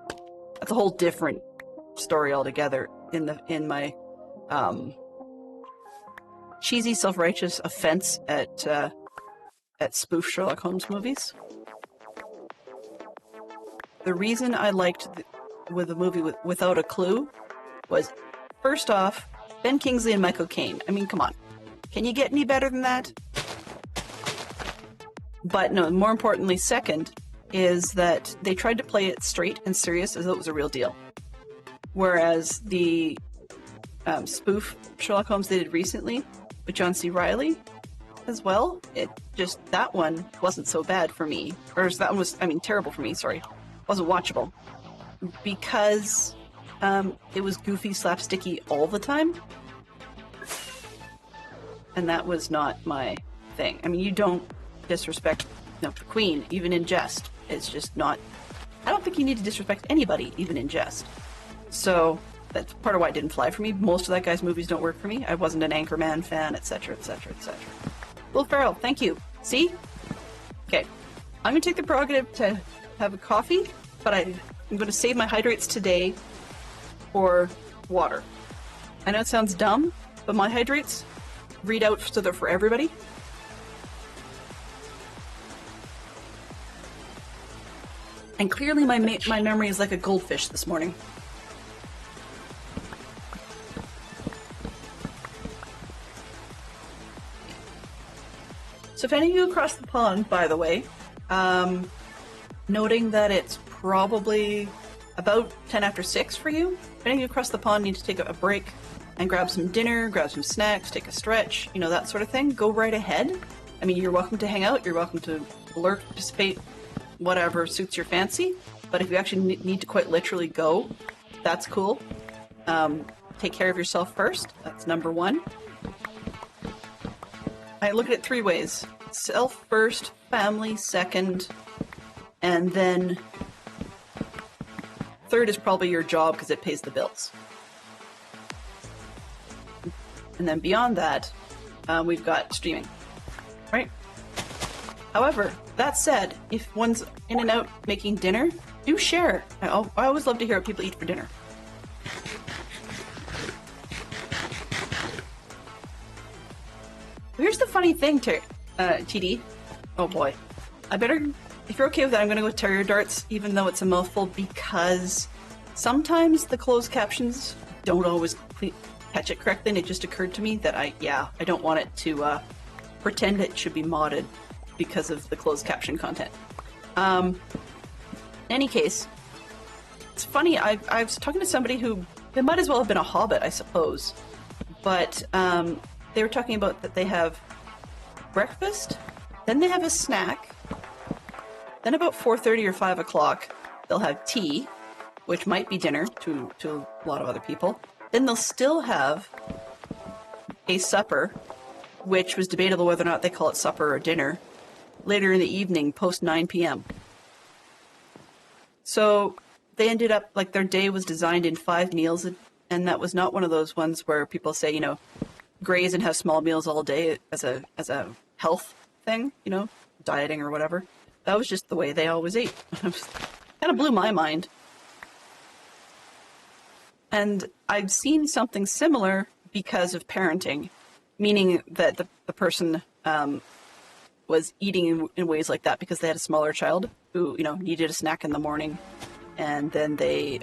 that's a whole different story altogether in my cheesy self-righteous offense at spoof Sherlock Holmes movies. The reason I liked with a movie without a clue was, first off, Ben Kingsley and Michael Caine. I mean, come on. Can you get any better than that? But no, more importantly, second, is that they tried to play it straight and serious as though it was a real deal. Whereas the spoof Sherlock Holmes they did recently with John C. Reilly as well, that one wasn't so bad for me. Or that one was, terrible for me, sorry. Wasn't watchable. Because it was goofy, slapsticky all the time. And that was not my thing. I mean, you don't disrespect the Queen, even in jest. It's just not... I don't think you need to disrespect anybody, even in jest. So, that's part of why it didn't fly for me. Most of that guy's movies don't work for me. I wasn't an Anchorman fan, etc., etc., etc. Will Ferrell, thank you. See? Okay. I'm going to take the prerogative to have a coffee, but I'm going to save my hydrates today for water. I know it sounds dumb, but my hydrates read out so they're for everybody. And clearly my memory is like a goldfish this morning. So if any of you across the pond, by the way, noting that it's probably about 10 after 6 for you, if any of you across the pond need to take a break and grab some dinner, grab some snacks, take a stretch, you know, that sort of thing, go right ahead. I mean, you're welcome to hang out, you're welcome to lurk, participate, whatever suits your fancy. But if you actually need to quite literally go, that's cool. Take care of yourself first. That's number one. I look at it 3 ways. Self first, family second, and then third is probably your job because it pays the bills. And then beyond that, we've got streaming, right? However, that said, if one's in and out making dinner, do share. I always love to hear what people eat for dinner. Here's the funny thing, TD. Oh boy. If you're okay with that, I'm going to go with Terrier Darts, even though it's a mouthful, because sometimes the closed captions don't always catch it correctly, and it just occurred to me that I don't want it to pretend it should be modded because of the closed caption content. In any case, it's funny, I was talking to somebody who It might as well have been a Hobbit, I suppose. But they were talking about that they have breakfast, then they have a snack, then about 4:30 or 5 o'clock, they'll have tea, which might be dinner to a lot of other people. Then they'll still have a supper, which was debatable whether or not they call it supper or dinner, later in the evening, post 9 p.m. So they ended up, like, their day was designed in 5 meals, and that was not one of those ones where people say, you know, graze and have small meals all day as a health thing, you know, dieting or whatever. That was just the way they always ate. Kind of blew my mind. And I've seen something similar because of parenting, meaning that the person was eating in ways like that because they had a smaller child who, you know, needed a snack in the morning, and then they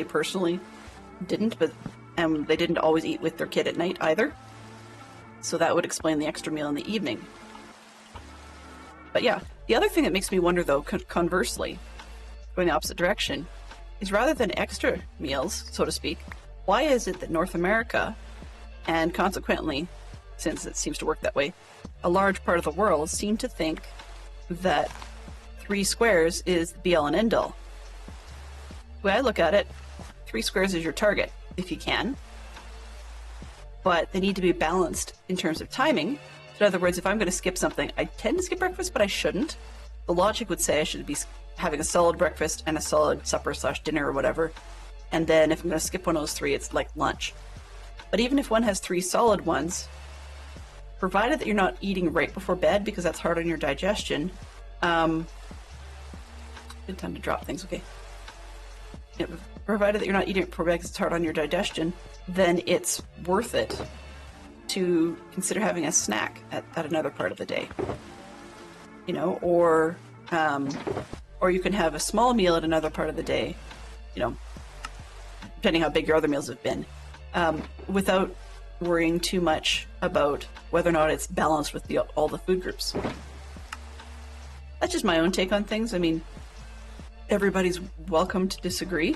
personally didn't, and they didn't always eat with their kid at night either. So that would explain the extra meal in the evening. But yeah, the other thing that makes me wonder, though, conversely, going the opposite direction, is rather than extra meals, so to speak, why is it that North America, and consequently, since it seems to work that way, a large part of the world seem to think that 3 squares is the be all and end all? The way I look at it, 3 squares is your target, if you can. But they need to be balanced in terms of timing. So in other words, if I'm going to skip something, I tend to skip breakfast, but I shouldn't. The logic would say I should be having a solid breakfast and a solid supper / dinner or whatever. And then if I'm going to skip one of those 3, it's like lunch. But even if one has 3 solid ones, provided that you're not eating right before bed, because that's hard on your digestion. Good time to drop things, okay. Yeah, provided that you're not eating it before bed because it's hard on your digestion, then it's worth it to consider having a snack at another part of the day. You know, or you can have a small meal at another part of the day, you know, depending how big your other meals have been, without worrying too much about whether or not it's balanced with all the food groups. That's just my own take on things. I mean, everybody's welcome to disagree.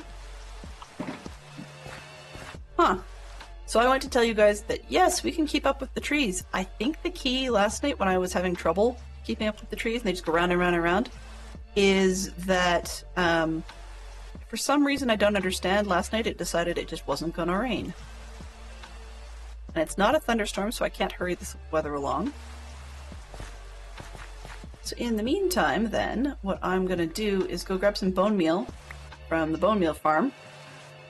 So I want to tell you guys that yes, we can keep up with the trees. I think the key last night when I was having trouble keeping up with the trees and they just go round and round and round is that for some reason I don't understand, last night it decided it just wasn't going to rain. And it's not a thunderstorm, so I can't hurry this weather along. So in the meantime, then, what I'm going to do is go grab some bone meal from the bone meal farm.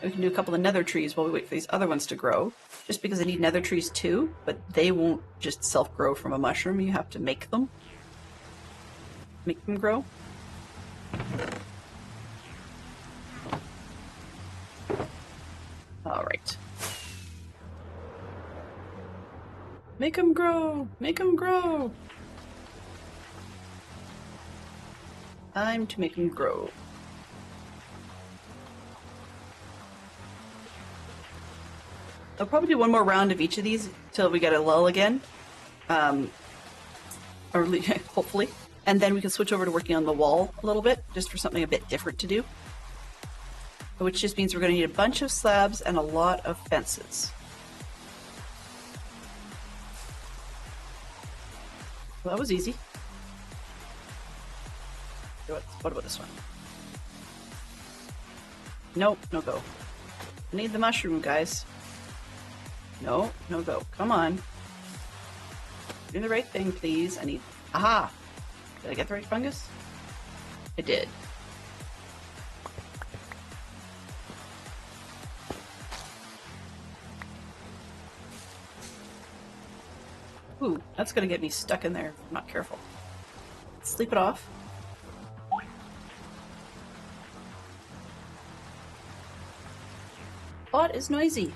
We can do a couple of nether trees while we wait for these other ones to grow. Just because I need nether trees too, but they won't just self-grow from a mushroom. You have to make them. Make them grow. All right. Make them grow! Make them grow! Time to make them grow. I'll probably do one more round of each of these till we get a lull again. Hopefully. And then we can switch over to working on the wall a little bit, just for something a bit different to do. Which just means we're going to need a bunch of slabs and a lot of fences. Well, that was easy. What about this one? Nope, no go. I need the mushroom, guys. No, no go. Come on. Do the right thing, please. I need... Aha! Did I get the right fungus? I did. Ooh, that's gonna get me stuck in there if I'm not careful. Sleep it off. Bot is noisy.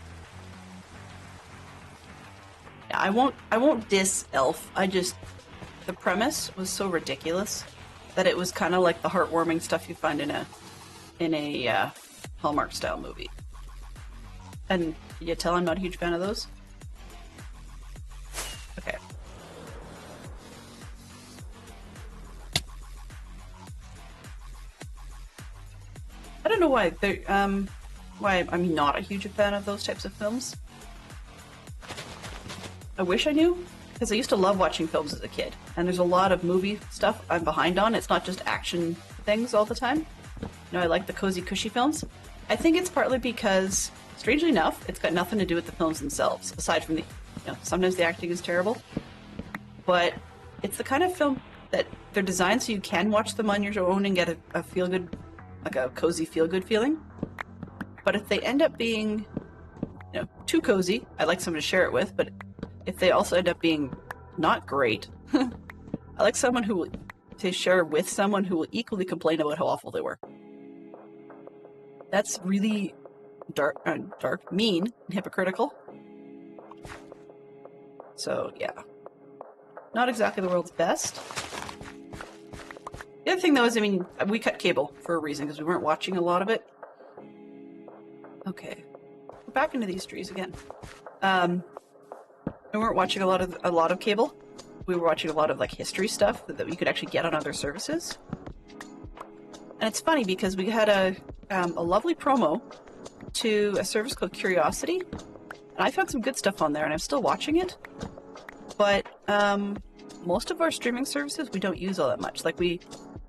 Yeah, I won't diss Elf. The premise was so ridiculous that it was kind of like the heartwarming stuff you find in a Hallmark style movie. And can you tell I'm not a huge fan of those? Okay. I don't know why. why I'm not a huge fan of those types of films. I wish I knew, because I used to love watching films as a kid, and there's a lot of movie stuff I'm behind on. It's not just action things all the time. You know, I like the cozy, cushy films. I think it's partly because, strangely enough, it's got nothing to do with the films themselves, aside from the, you know, sometimes the acting is terrible, but it's the kind of film that they're designed so you can watch them on your own and get a feel-good, like a cozy feel-good feeling. But if they end up being, you know, too cozy, I'd like someone to share it with, but if they also end up being not great, I like someone who will, to share with someone who will equally complain about how awful they were. That's really dark, mean, and hypocritical. So, yeah. Not exactly the world's best. The other thing, though, is, I mean, we cut cable for a reason, because we weren't watching a lot of it. Okay. We're back into these trees again. We weren't watching a lot of cable. We were watching a lot of, like, history stuff that we could actually get on other services. And it's funny, because we had a lovely promo to a service called Curiosity, and I found some good stuff on there, and I'm still watching it. But most of our streaming services we don't use all that much. Like,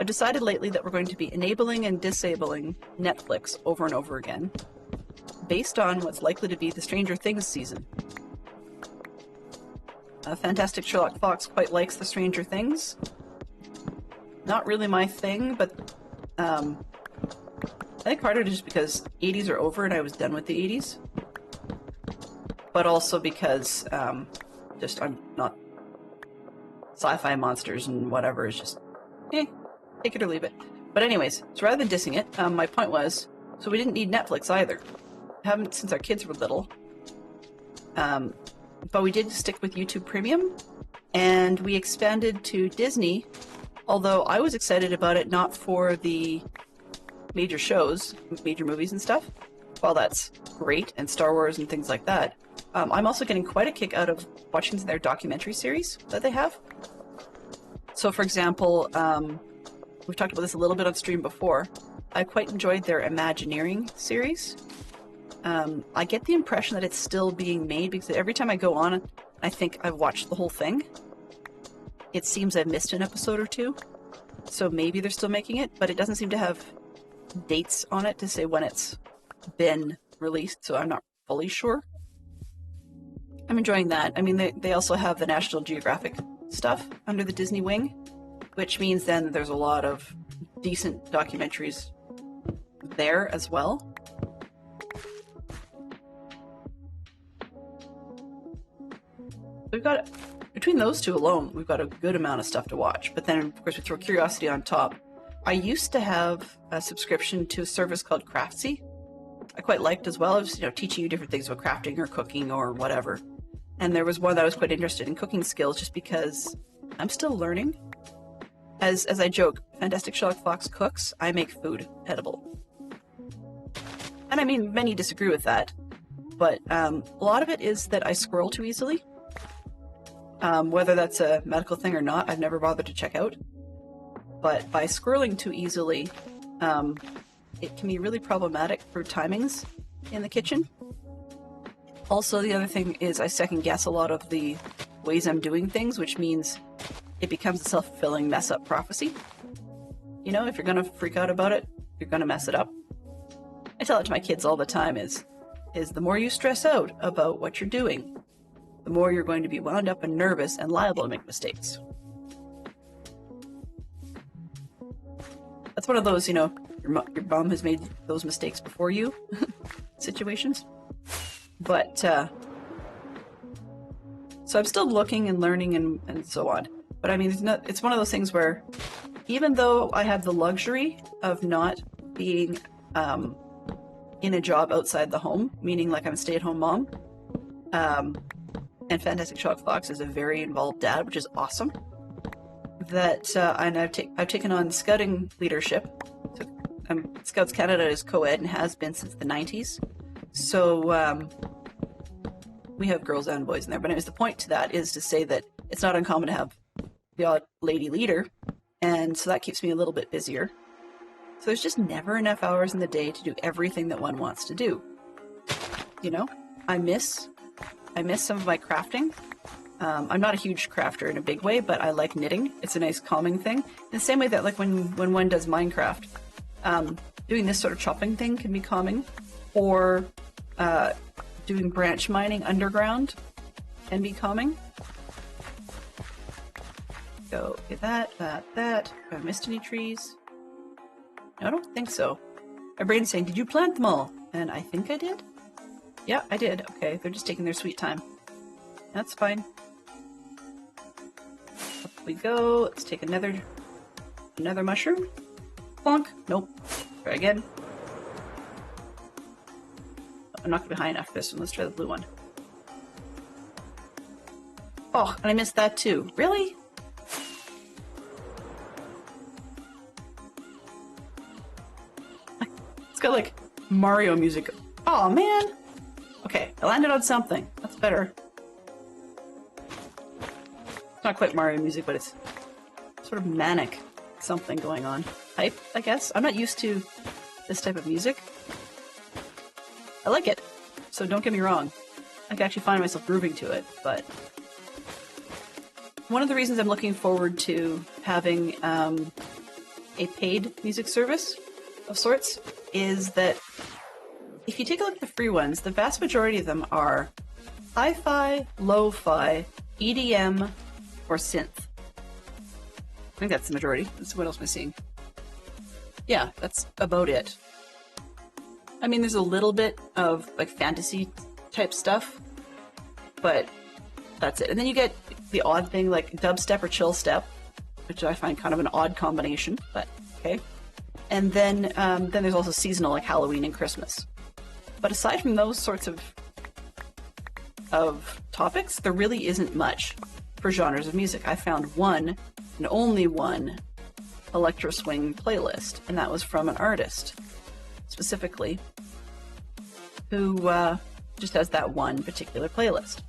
I've decided lately that we're going to be enabling and disabling Netflix over and over again, based on what's likely to be the Stranger Things season. Fantastic Sherlock Fox quite likes the Stranger Things. Not really my thing, but I think part of it is just because 80s are over and I was done with the 80s. But also because I'm not sci-fi monsters and whatever is just, take it or leave it. But anyways, so rather than dissing it, my point was, so we didn't need Netflix either. Haven't since our kids were little. But we did stick with YouTube Premium, and we expanded to Disney, although I was excited about it not for the major shows, major movies and stuff. While that's great, and Star Wars and things like that, I'm also getting quite a kick out of watching their documentary series that they have. So, for example, we've talked about this a little bit on stream before. I quite enjoyed their Imagineering series. I get the impression that it's still being made, because every time I go on, I think I've watched the whole thing. It seems I've missed an episode or two, so maybe they're still making it, but it doesn't seem to have dates on it to say when it's been released, so I'm not fully sure. I'm enjoying that. I mean, they also have the National Geographic stuff under the Disney wing, which means then there's a lot of decent documentaries there as well. We've got, between those two alone, we've got a good amount of stuff to watch. But then, of course, we throw Curiosity on top. I used to have a subscription to a service called Craftsy. I quite liked as well. It was, teaching you different things about crafting or cooking or whatever. And there was one that I was quite interested in, cooking skills, just because I'm still learning. As I joke, Fantastic Sherlock Fox cooks, I make food edible. And I mean, many disagree with that. But a lot of it is that I scroll too easily. Whether that's a medical thing or not, I've never bothered to check out. But by scrolling too easily, it can be really problematic for timings in the kitchen. Also, the other thing is I second guess a lot of the ways I'm doing things, which means it becomes a self-fulfilling mess-up prophecy. If you're going to freak out about it, you're going to mess it up. I tell it to my kids all the time is the more you stress out about what you're doing, the more you're going to be wound up and nervous and liable to make mistakes. That's one of those, your mom has made those mistakes before you situations. But, so I'm still looking and learning and so on. But I mean, it's one of those things where even though I have the luxury of not being in a job outside the home, meaning like I'm a stay-at-home mom, and Fantastic Sherlock Fox is a very involved dad, which is awesome. And I've taken on scouting leadership. So, Scouts Canada is co-ed and has been since the 90s. So we have girls and boys in there. But anyways, the point to that is to say that it's not uncommon to have the odd lady leader, and so that keeps me a little bit busier. So there's just never enough hours in the day to do everything that one wants to do. You know, I miss some of my crafting. I'm not a huge crafter in a big way, but I like knitting. It's a nice calming thing. In the same way that like when one does Minecraft, doing this sort of chopping thing can be calming, or doing branch mining underground can be calming. Go get that. Have I missed any trees? No, I don't think so. My brain's saying, did you plant them all? And I think I did. Yeah, I did. Okay, they're just taking their sweet time. That's fine. Up we go. Let's take another mushroom. Plonk. Nope. Try again. I'm not going to be high enough for this one. Let's try the blue one. Oh, and I missed that too. Really? It's got like Mario music. Oh man. Okay, I landed on something. That's better. It's not quite Mario music, but it's sort of manic something going on. Hype, I guess. I'm not used to this type of music. I like it, so don't get me wrong. I can actually find myself grooving to it, but one of the reasons I'm looking forward to having a paid music service of sorts is that if you take a look at the free ones, the vast majority of them are hi-fi, lo-fi, EDM, or synth. I think that's the majority. What else am I seeing? Yeah, that's about it. I mean, there's a little bit of like fantasy type stuff, but that's it. And then you get the odd thing like dubstep or chill step, which I find kind of an odd combination, but okay. And then there's also seasonal like Halloween and Christmas. But aside from those sorts of topics, there really isn't much for genres of music. I found one and only one electro swing playlist, and that was from an artist specifically who just has that one particular playlist,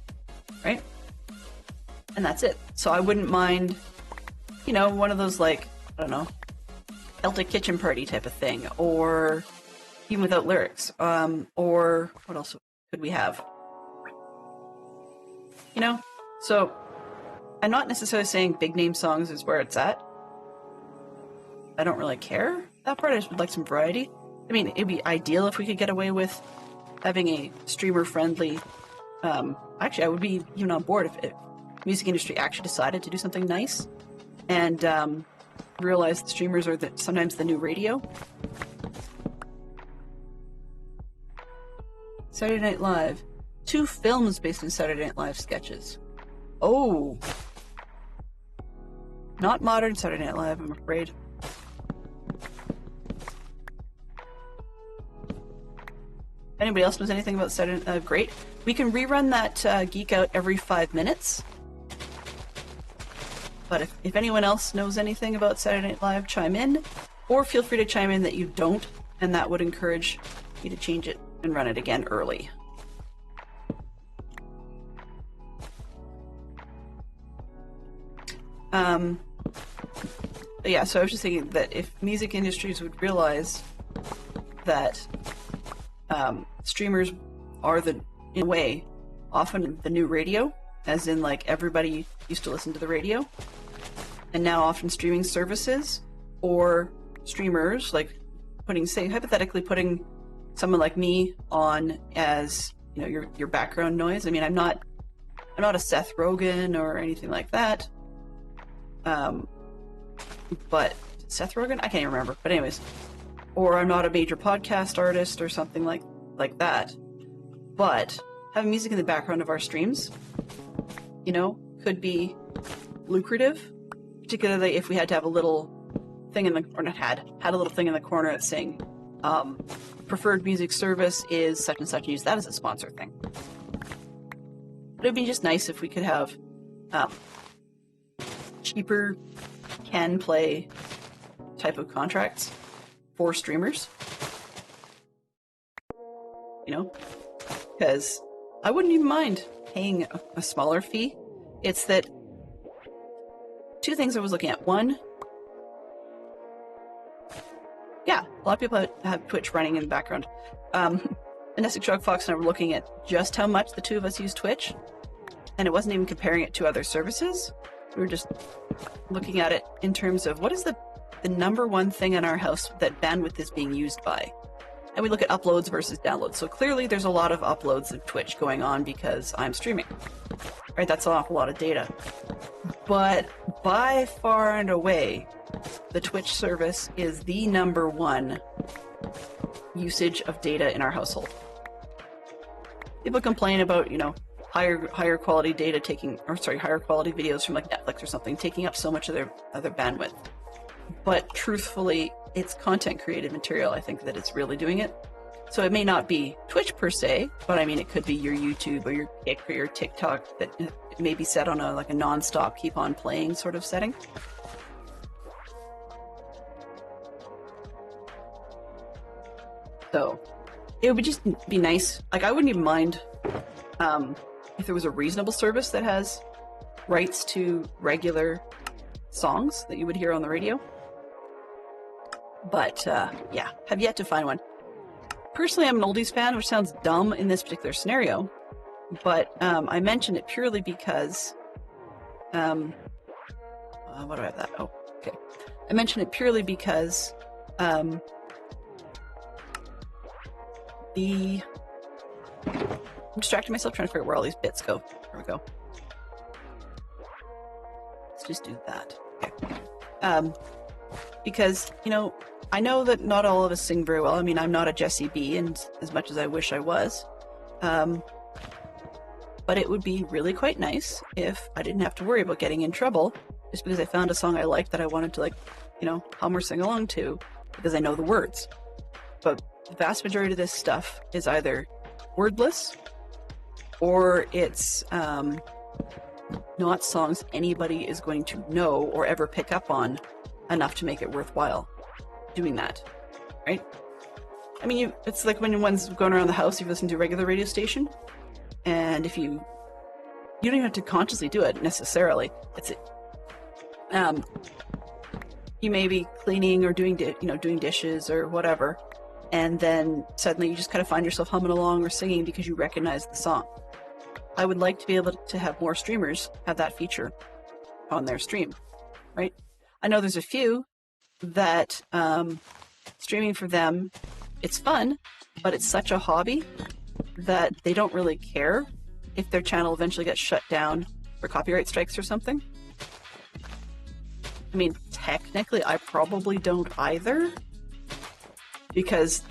right? And that's it. So I wouldn't mind, you know, one of those like, I don't know, Celtic Kitchen Party type of thing, or even without lyrics, or what else could we have? You know, so I'm not necessarily saying big name songs is where it's at. I don't really care that part. I just would like some variety. I mean, it'd be ideal if we could get away with having a streamer-friendly. Actually, I would be even on board if the music industry actually decided to do something nice and realize the streamers are sometimes the new radio. Saturday Night Live. 2 films based on Saturday Night Live sketches. Oh. Not modern Saturday Night Live, I'm afraid. Anybody else knows anything about Saturday Night Live? Great. We can rerun that Geek Out every 5 minutes. But if anyone else knows anything about Saturday Night Live, chime in. Or feel free to chime in that you don't, and that would encourage me to change it and run it again early. But yeah, so I was just thinking that if music industries would realize that streamers are in a way, often the new radio, as in like everybody used to listen to the radio, and now often streaming services or streamers, like hypothetically putting someone like me on as, you know, your background noise. I mean, I'm not a Seth Rogen or anything like that. But Seth Rogen? I can't even remember. But anyways, or I'm not a major podcast artist or something like that. But having music in the background of our streams, you know, could be lucrative, particularly if we had to have a little thing had a little thing in the corner that's saying, preferred music service is such and such, and use that as a sponsor thing. But it'd be just nice if we could have cheaper can play type of contracts for streamers. You know? Because I wouldn't even mind paying a smaller fee. It's that 2 things I was looking at. One, yeah, A lot of people have Twitch running in the background. Anestic Shrug Fox and I were looking at just how much the two of us use Twitch, and it wasn't even comparing it to other services. We were just looking at it in terms of what is the number one thing in our house that bandwidth is being used by. And we look at uploads versus downloads. So clearly there's a lot of uploads of Twitch going on because I'm streaming. Right? That's an awful lot of data. But by far and away, the Twitch service is the number one usage of data in our household. People complain about, you know, higher quality data higher quality videos from like Netflix or something taking up so much of their bandwidth. But truthfully, it's content created material, I think, that it's really doing it. So it may not be Twitch per se, but I mean, it could be your YouTube or your Kick or your TikTok that it may be set on a non-stop, keep on playing sort of setting. So it would just be nice. Like, I wouldn't even mind if there was a reasonable service that has rights to regular songs that you would hear on the radio. But yeah, have yet to find one. Personally, I'm an oldies fan, which sounds dumb in this particular scenario, but I mention it purely because what do I have that? Oh, okay. I mention it purely because I'm distracting myself trying to figure out where all these bits go. There we go. Let's just do that. Okay. Because, you know, I know that not all of us sing very well. I mean, I'm not a Jessie B, and as much as I wish I was. But it would be really quite nice if I didn't have to worry about getting in trouble just because I found a song I liked that I wanted to, like, you know, hum or sing along to because I know the words. But the vast majority of this stuff is either wordless or it's not songs anybody is going to know or ever pick up on enough to make it worthwhile doing that, right? I mean, it's like when one's going around the house, you listen to a regular radio station, and if you don't even have to consciously do it necessarily. You may be cleaning or doing dishes or whatever, and then suddenly you just kind of find yourself humming along or singing because you recognize the song. I would like to be able to have more streamers have that feature on their stream, right? I know there's a few that streaming for them, it's fun, but it's such a hobby that they don't really care if their channel eventually gets shut down for copyright strikes or something. I mean, technically, I probably don't either, because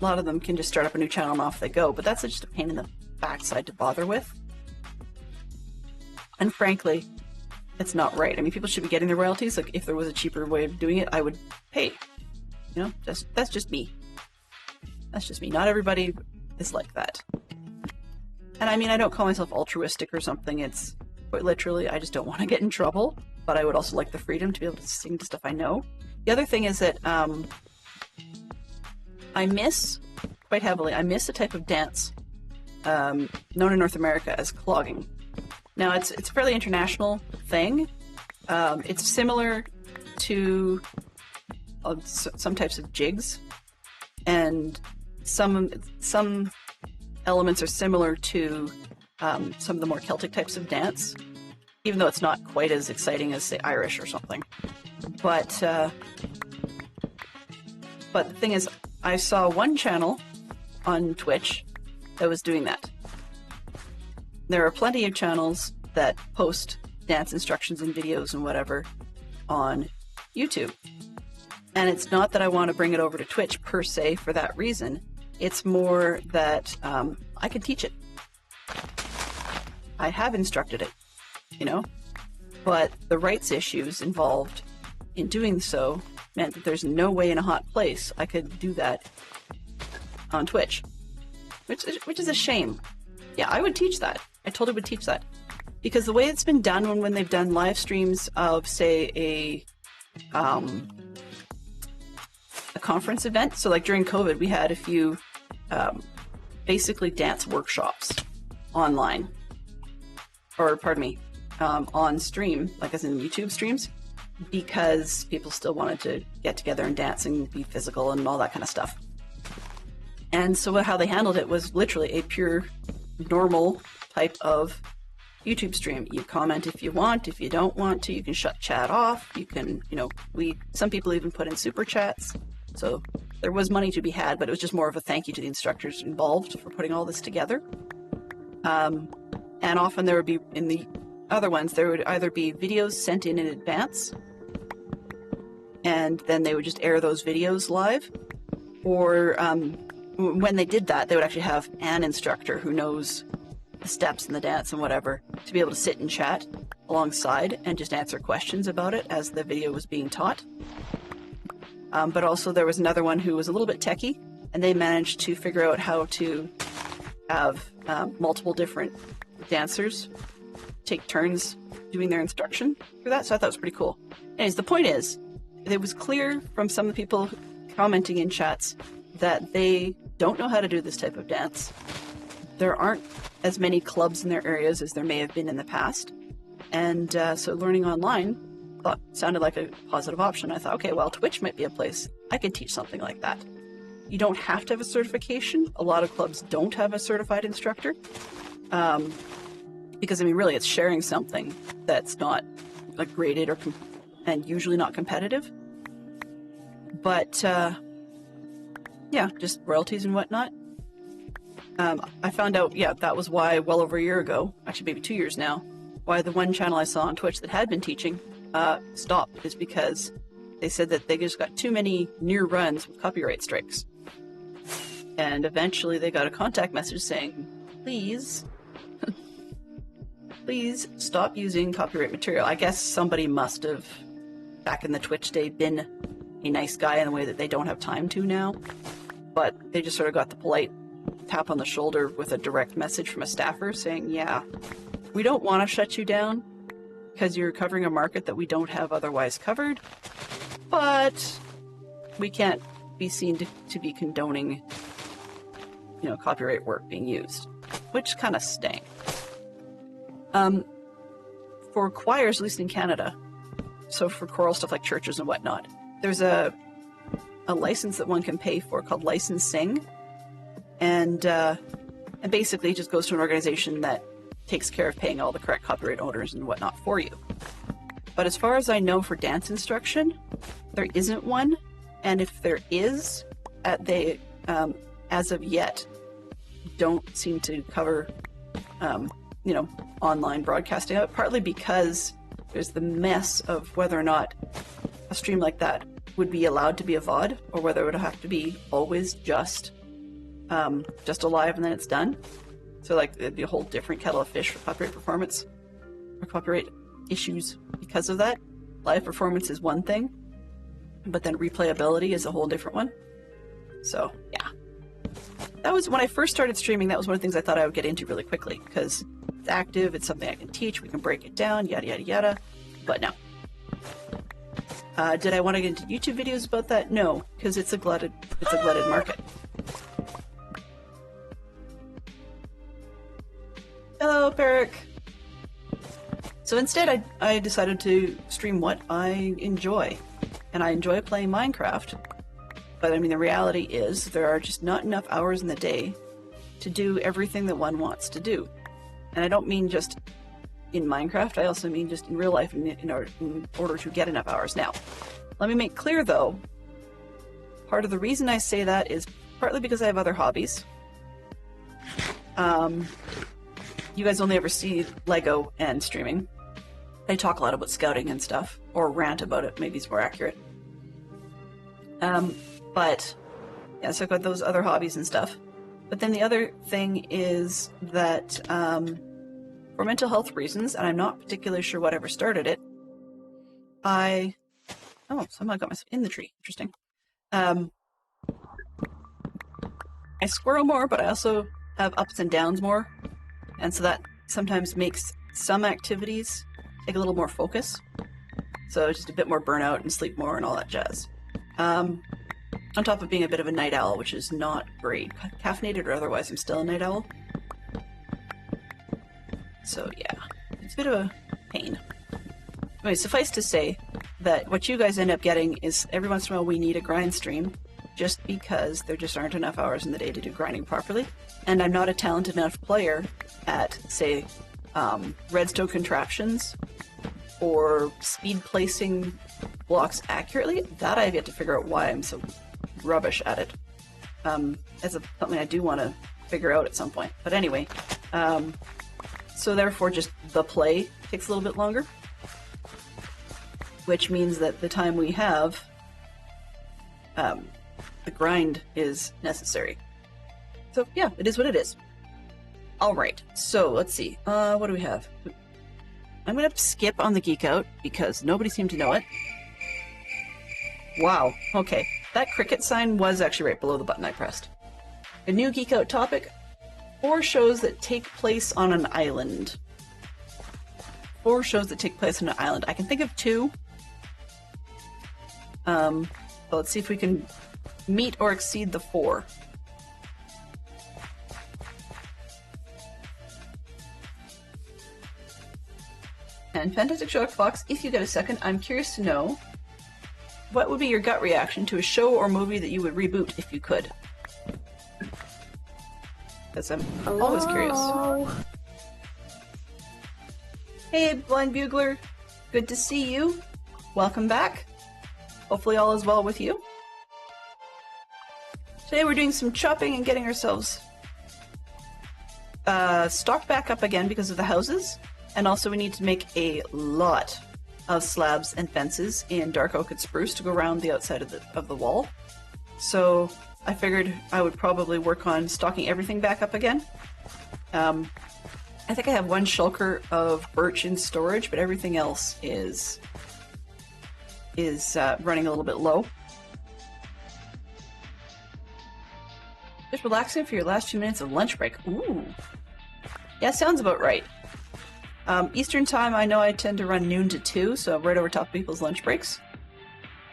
a lot of them can just start up a new channel and off they go, but that's just a pain in the backside to bother with. And frankly, it's not right. I mean, people should be getting their royalties. Like, if there was a cheaper way of doing it, I would pay. You know, that's just me. That's just me. Not everybody is like that. And I mean, I don't call myself altruistic or something. It's quite literally, I just don't want to get in trouble, but I would also like the freedom to be able to sing to stuff I know. The other thing is that I miss, quite heavily, I miss a type of dance known in North America as clogging. Now, it's a fairly international thing. It's similar to some types of jigs, and some elements are similar to some of the more Celtic types of dance, even though it's not quite as exciting as, say, Irish or something. But the thing is, I saw one channel on Twitch that was doing that. There are plenty of channels that post dance instructions and videos and whatever on YouTube. And it's not that I want to bring it over to Twitch per se for that reason. It's more that I can teach it. I have instructed it, you know, but the rights issues involved in doing so meant that there's no way in a hot place I could do that on Twitch, which is a shame. Yeah, I would teach that. I totally would teach that. Because the way it's been done when they've done live streams of, say, a conference event. So like during COVID, we had a few basically dance workshops online, or pardon me, on stream, like as in YouTube streams. because people still wanted to get together and dance and be physical and all that kind of stuff. And so how they handled it was literally a pure, normal type of YouTube stream. You comment if you want. If you don't want to, you can shut chat off. You can, some people even put in super chats. So there was money to be had, but it was just more of a thank you to the instructors involved for putting all this together. And often there would be, in the other ones, there would either be videos sent in advance, and then they would just air those videos live, or when they did that, they would actually have an instructor who knows the steps and the dance and whatever to be able to sit and chat alongside and just answer questions about it as the video was being taught. But also there was another one who was a little bit techie, and they managed to figure out how to have multiple different dancers take turns doing their instruction for that. So I thought it was pretty cool. Anyways, the point is, it was clear from some of the people commenting in chats that they don't know how to do this type of dance. There aren't as many clubs in their areas as there may have been in the past. And so learning online sounded like a positive option. I thought, okay, well, Twitch might be a place I could teach something like that. You don't have to have a certification. A lot of clubs don't have a certified instructor. Because, really, it's sharing something that's not graded and usually not competitive. But, yeah, just royalties and whatnot. I found out, that was why well over a year ago, actually maybe 2 years now, why the one channel I saw on Twitch that had been teaching stopped, is because they said that they just got too many near runs with copyright strikes. And eventually they got a contact message saying, please stop using copyright material. I guess somebody must have, back in the Twitch day, been a nice guy in the way that they don't have time to now. But they just sort of got the polite tap on the shoulder with a direct message from a staffer saying, yeah, we don't want to shut you down because you're covering a market that we don't have otherwise covered, but we can't be seen to be condoning, copyright work being used, which kind of stank. For choirs, at least in Canada, so for choral stuff like churches and whatnot, there's a license that one can pay for called licensing, and basically it just goes to an organization that takes care of paying all the correct copyright owners and whatnot for you. But as far as I know, for dance instruction, there isn't one, and if there is, they as of yet don't seem to cover online broadcasting, partly because there's the mess of whether or not a stream like that would be allowed to be a VOD, or whether it would have to be always just a live and then it's done. So it'd be a whole different kettle of fish for copyright performance or copyright issues because of that. Live performance is one thing, but then replayability is a whole different one. So yeah, that was when I first started streaming. That was one of the things I thought I would get into really quickly because it's active, it's something I can teach, we can break it down, yada yada yada. But no. Did I want to get into YouTube videos about that? No, because it's a glutted market. Hello, Peric. So instead, I decided to stream what I enjoy, and I enjoy playing Minecraft. But the reality is there are just not enough hours in the day to do everything that one wants to do. And I don't mean just in Minecraft, I also mean just in real life in order to get enough hours. Now, let me make clear though, part of the reason I say that is partly because I have other hobbies. You guys only ever see Lego and streaming. I talk a lot about scouting and stuff, or rant about it, maybe it's more accurate. But yeah, so I've got those other hobbies and stuff. But then the other thing is that for mental health reasons, and I'm not particularly sure whatever started it, somehow got myself in the tree. Interesting. I squirrel more, but I also have ups and downs more. And so that sometimes makes some activities take a little more focus. So just a bit more burnout and sleep more and all that jazz. On top of being a bit of a night owl, which is not great. Caffeinated or otherwise, I'm still a night owl. So yeah, it's a bit of a pain. Anyway, suffice to say, that what you guys end up getting is every once in a while we need a grind stream just because there just aren't enough hours in the day to do grinding properly. And I'm not a talented enough player at, say, redstone contraptions or speed placing blocks accurately. That I've yet to figure out why I'm so rubbish at it. Something I do want to figure out at some point. But anyway, so therefore just the play takes a little bit longer, which means that the time we have, the grind is necessary. So yeah, it is what it is. All right, so let's see. What do we have? I'm gonna skip on the Geek Out because nobody seemed to know it. Wow, okay. That cricket sign was actually right below the button I pressed. A new Geek Out topic: 4 shows that take place on an island. 4 shows that take place on an island. I can think of 2. But let's see if we can meet or exceed the 4. And Fantastic Sherlock Fox, if you get a second, I'm curious to know what would be your gut reaction to a show or movie that you would reboot if you could? Because I'm always curious. Hey, Blind Bugler. Good to see you. Welcome back. Hopefully all is well with you. Today we're doing some chopping and getting ourselves stocked back up again because of the houses. And also we need to make a lot of slabs and fences in dark oak and spruce to go around the outside of the wall. So I figured I would probably work on stocking everything back up again. I think I have 1 shulker of birch in storage, but everything else is running a little bit low. Just relaxing for your last few minutes of lunch break. Ooh. Yeah, sounds about right. Eastern time, I know I tend to run noon to 2, so right over top of people's lunch breaks.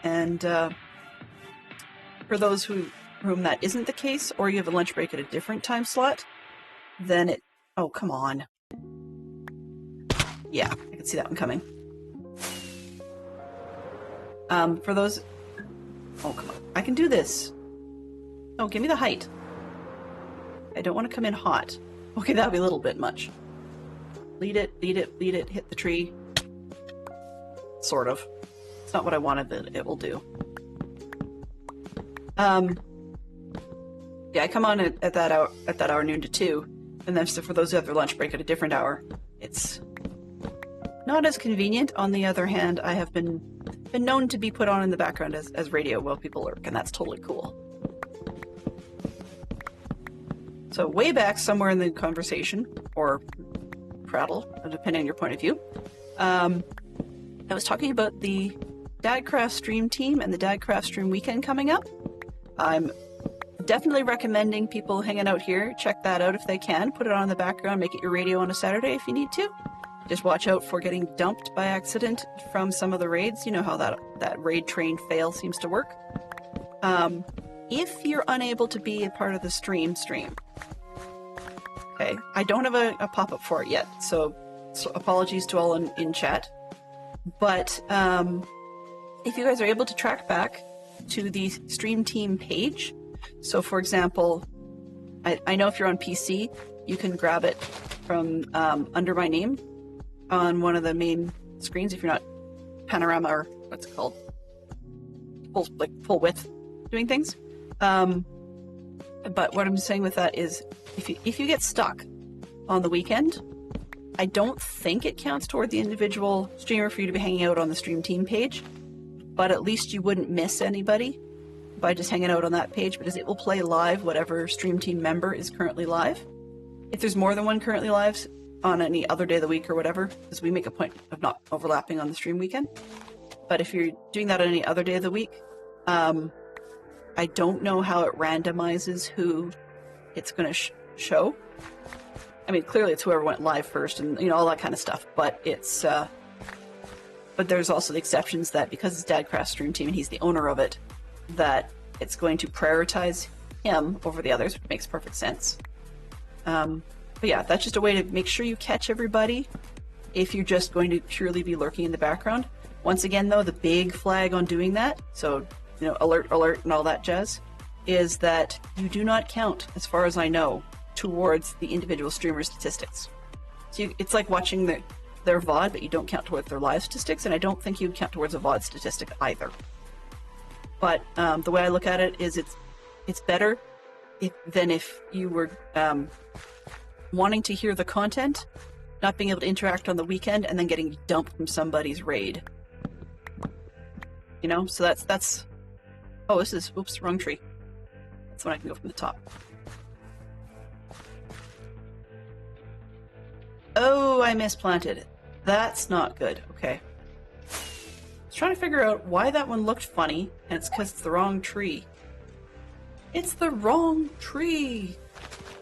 And for those whom that isn't the case, or you have a lunch break at a different time slot, then it... Oh, come on. Yeah, I can see that one coming. For those... Oh, come on. I can do this. Oh, give me the height. I don't want to come in hot. Okay, that'll be a little bit much. Lead it, lead it, lead it, hit the tree. Sort of. It's not what I wanted, but it will do. Yeah, I come on at that hour, noon to 2, and then for those who have their lunch break at a different hour, it's not as convenient. On the other hand, I have been known to be put on in the background as radio while people lurk, and that's totally cool. So way back somewhere in the conversation, or prattle, depending on your point of view, I was talking about the Dadcraft stream team and the Dadcraft stream weekend coming up. I'm definitely recommending people hanging out here check that out if they can. Put it on in the background, make it your radio on a Saturday if you need to. Just watch out for getting dumped by accident from some of the raids. You know how that raid train fail seems to work. If you're unable to be a part of the stream. Okay, I don't have a pop-up for it yet, so apologies to all in chat. But if you guys are able to track back to the stream team page, so for example, I know if you're on PC, you can grab it from under my name on one of the main screens if you're not panorama or what's it called, full width doing things. But what I'm saying with that is, if you get stuck on the weekend, I don't think it counts toward the individual streamer for you to be hanging out on the stream team page, but at least you wouldn't miss anybody by just hanging out on that page, because it will play live whatever stream team member is currently live. If there's more than one currently live on any other day of the week or whatever, because we make a point of not overlapping on the stream weekend. But if you're doing that on any other day of the week, I don't know how it randomizes who it's going to show. I mean, clearly it's whoever went live first and, you know, all that kind of stuff. But it's, but there's also the exceptions that because it's Dadcraft Stream Team and he's the owner of it, that it's going to prioritize him over the others, which makes perfect sense. But yeah, that's just a way to make sure you catch everybody if you're just going to purely be lurking in the background. Once again, though, the big flag on doing that, so, you know, alert, alert, and all that jazz, is that you do not count, as far as I know, towards the individual streamer statistics. So it's like watching their VOD, but you don't count towards their live statistics, and I don't think you'd count towards a VOD statistic either. But the way I look at it is it's better than if you were wanting to hear the content, not being able to interact on the weekend, and then getting dumped from somebody's raid. You know, so that's. Oh, this is, oops, wrong tree. That's when I can go from the top. Oh, I misplanted. That's not good. Okay. I was trying to figure out why that one looked funny, and it's because it's the wrong tree. It's the wrong tree!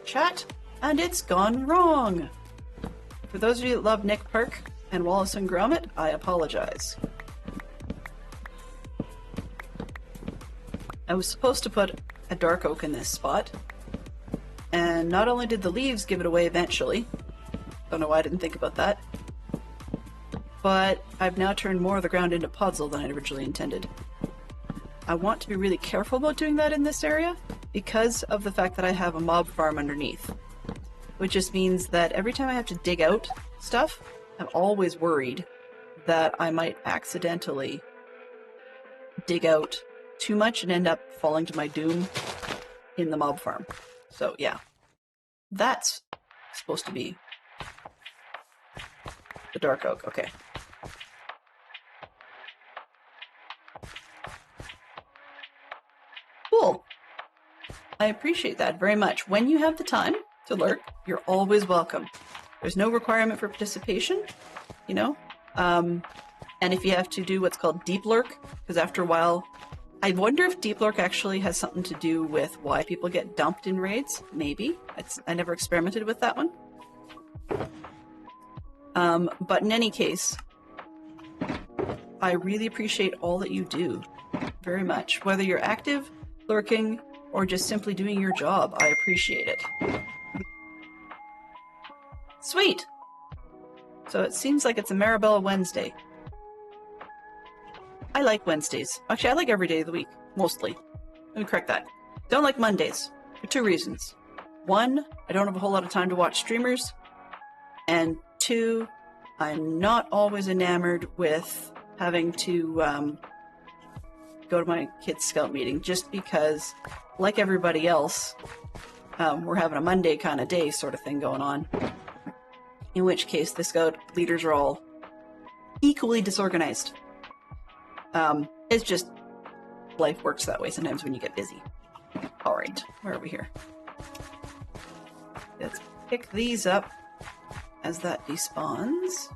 Chat, and it's gone wrong! For those of you that love Nick Park and Wallace and Gromit, I apologize. I was supposed to put a dark oak in this spot, and not only did the leaves give it away eventually, don't know why I didn't think about that, but I've now turned more of the ground into puzzle than I originally intended. I want to be really careful about doing that in this area because of the fact that I have a mob farm underneath, which just means that every time I have to dig out stuff, I'm always worried that I might accidentally dig out too much and end up falling to my doom in the mob farm. So yeah, that's supposed to be the dark oak. Okay. Cool. I appreciate that very much. When you have the time to lurk, you're always welcome. There's no requirement for participation, you know? And if you have to do what's called deep lurk, because after a while, I wonder if deep lurk actually has something to do with why people get dumped in raids. Maybe. I never experimented with that one. But in any case, I really appreciate all that you do very much. Whether you're active, lurking, or just simply doing your job, I appreciate it. Sweet! So it seems like it's a Marabella Wednesday. I like Wednesdays. Actually, I like every day of the week, mostly. Let me correct that. Don't like Mondays, for two reasons. One, I don't have a whole lot of time to watch streamers. And two, I'm not always enamored with having to go to my kid's scout meeting, just because, like everybody else, we're having a Monday kind of day sort of thing going on. In which case, the scout leaders are all equally disorganized. It's just, life works that way sometimes when you get busy. Alright, where are we here? Let's pick these up as that despawns.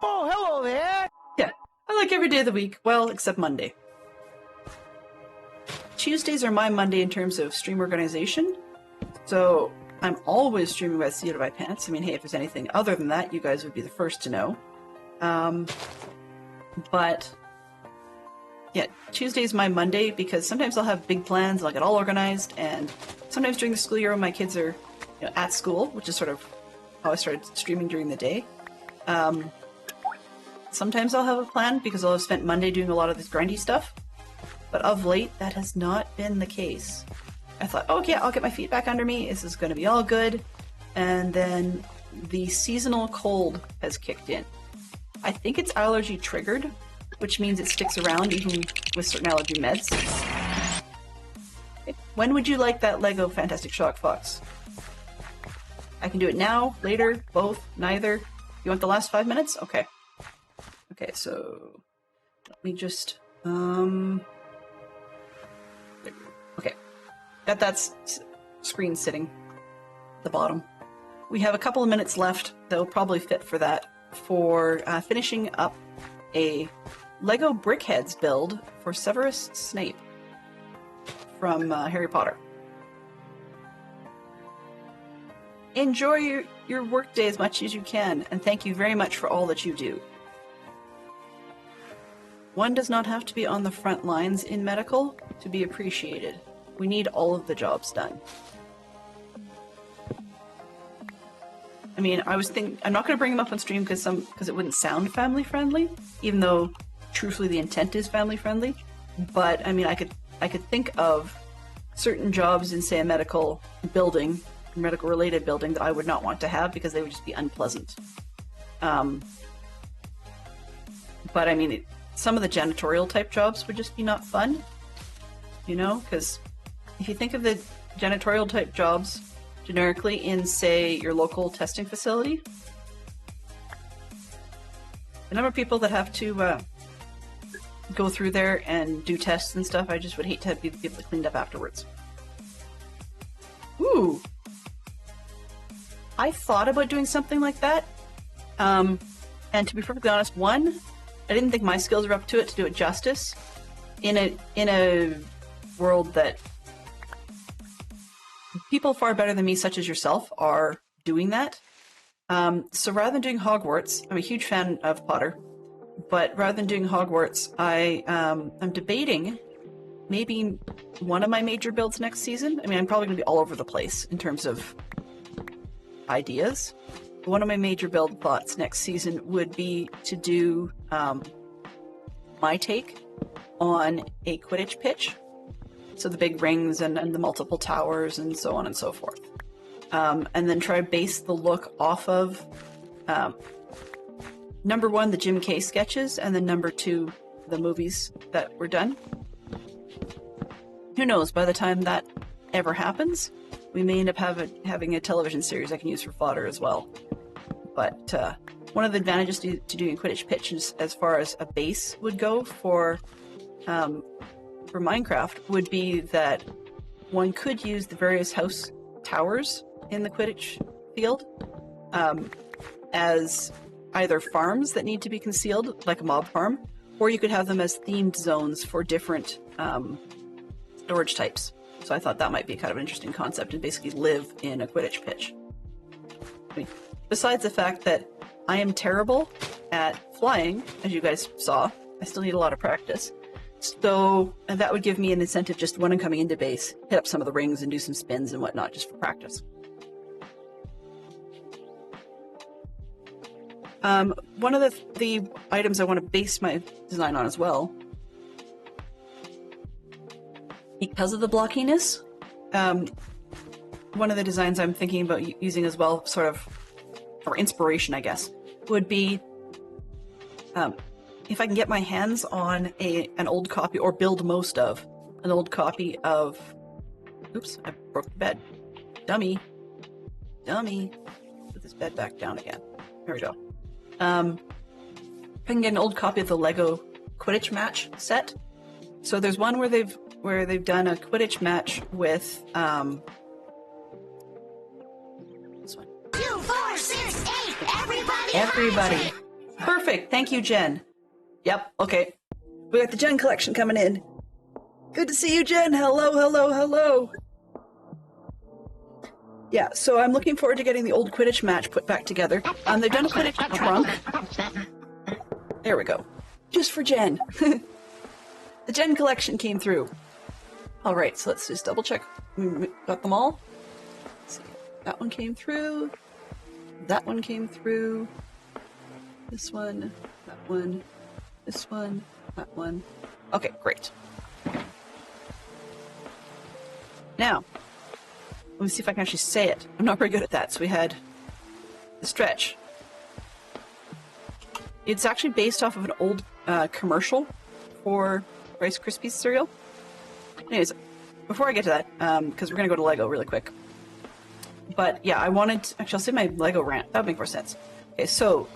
Oh, hello there! Yeah, I like every day of the week, well, except Monday. Tuesdays are my Monday in terms of stream organization, so I'm always streaming by the seat of my pants. I mean, hey, if there's anything other than that, you guys would be the first to know. But yeah, Tuesday's my Monday because sometimes I'll have big plans, I'll get all organized, and sometimes during the school year when my kids are, you know, at school, which is sort of how I started streaming during the day. Sometimes I'll have a plan because I'll have spent Monday doing a lot of this grindy stuff, but of late that has not been the case. I thought, oh yeah, I'll get my feet back under me, this is going to be all good, and then the seasonal cold has kicked in. I think it's allergy triggered, which means it sticks around even with certain allergy meds. Okay. When would you like that Lego Fantastic Shock Fox? I can do it now, later, both, neither. You want the last 5 minutes? Okay. Okay, so let me just okay. Got that screen sitting at the bottom. We have a couple of minutes left that will probably fit for that, for finishing up a Lego Brickheads build for Severus Snape from Harry Potter. Enjoy your workday as much as you can, and thank you very much for all that you do. One does not have to be on the front lines in medical to be appreciated. We need all of the jobs done. I mean, I'm not going to bring them up on stream because it wouldn't sound family friendly, even though truthfully the intent is family friendly. But I mean, I could think of certain jobs in, say, a medical building, medical related building, that I would not want to have because they would just be unpleasant. But I mean, some of the janitorial type jobs would just be not fun, you know, because if you think of the janitorial type jobs generically in, say, your local testing facility, the number of people that have to go through there and do tests and stuff, I just would hate to be the people that cleaned up afterwards. Ooh! I thought about doing something like that, and to be perfectly honest, one, I didn't think my skills were up to it to do it justice in a world that people far better than me, such as yourself, are doing that. So rather than doing Hogwarts, I'm a huge fan of Potter, but rather than doing Hogwarts, I'm debating maybe one of my major builds next season. I mean, I'm probably going to be all over the place in terms of ideas. One of my major build thoughts next season would be to do my take on a Quidditch pitch. So the big rings and the multiple towers and so on and so forth. And then try to base the look off of number one, the Jim Kay sketches, and then number two, the movies that were done. Who knows, by the time that ever happens, we may end up having a television series I can use for fodder as well. But one of the advantages to doing Quidditch pitches as far as a base would go for Minecraft would be that one could use the various house towers in the Quidditch field as either farms that need to be concealed, like a mob farm, or you could have them as themed zones for different storage types. So I thought that might be kind of an interesting concept, and basically live in a Quidditch pitch. I mean, besides the fact that I am terrible at flying, as you guys saw, I still need a lot of practice. So that would give me an incentive just when I'm coming into base, hit up some of the rings and do some spins and whatnot just for practice. One of the items I want to base my design on as well, because of the blockiness, one of the designs I'm thinking about using as well, sort of for inspiration, I guess, would be if I can get my hands on an old copy, or build most of an old copy of, oops, I broke the bed. Dummy. Put this bed back down again. There we go. If I can get an old copy of the Lego Quidditch match set. So there's one where they've done a Quidditch match with this one. 2, 4, 6, 8, Everybody. Perfect. Thank you, Jen. Yep. Okay. We got the Jen collection coming in. Good to see you, Jen. Hello. Yeah, so I'm looking forward to getting the old Quidditch match put back together. They've done a Quidditch trunk. There we go. Just for Jen. The Jen collection came through. All right, so let's just double check. We got them all. Let's see. That one came through. That one came through. This one. That one. This one. That one. Okay, great. Now, let me see if I can actually say it. I'm not very good at that. So we had the stretch. It's actually based off of an old commercial for Rice Krispies cereal. Anyways, before I get to that, because we're going to go to Lego really quick. But yeah, actually I'll say my Lego rant. That would make more sense. Okay, so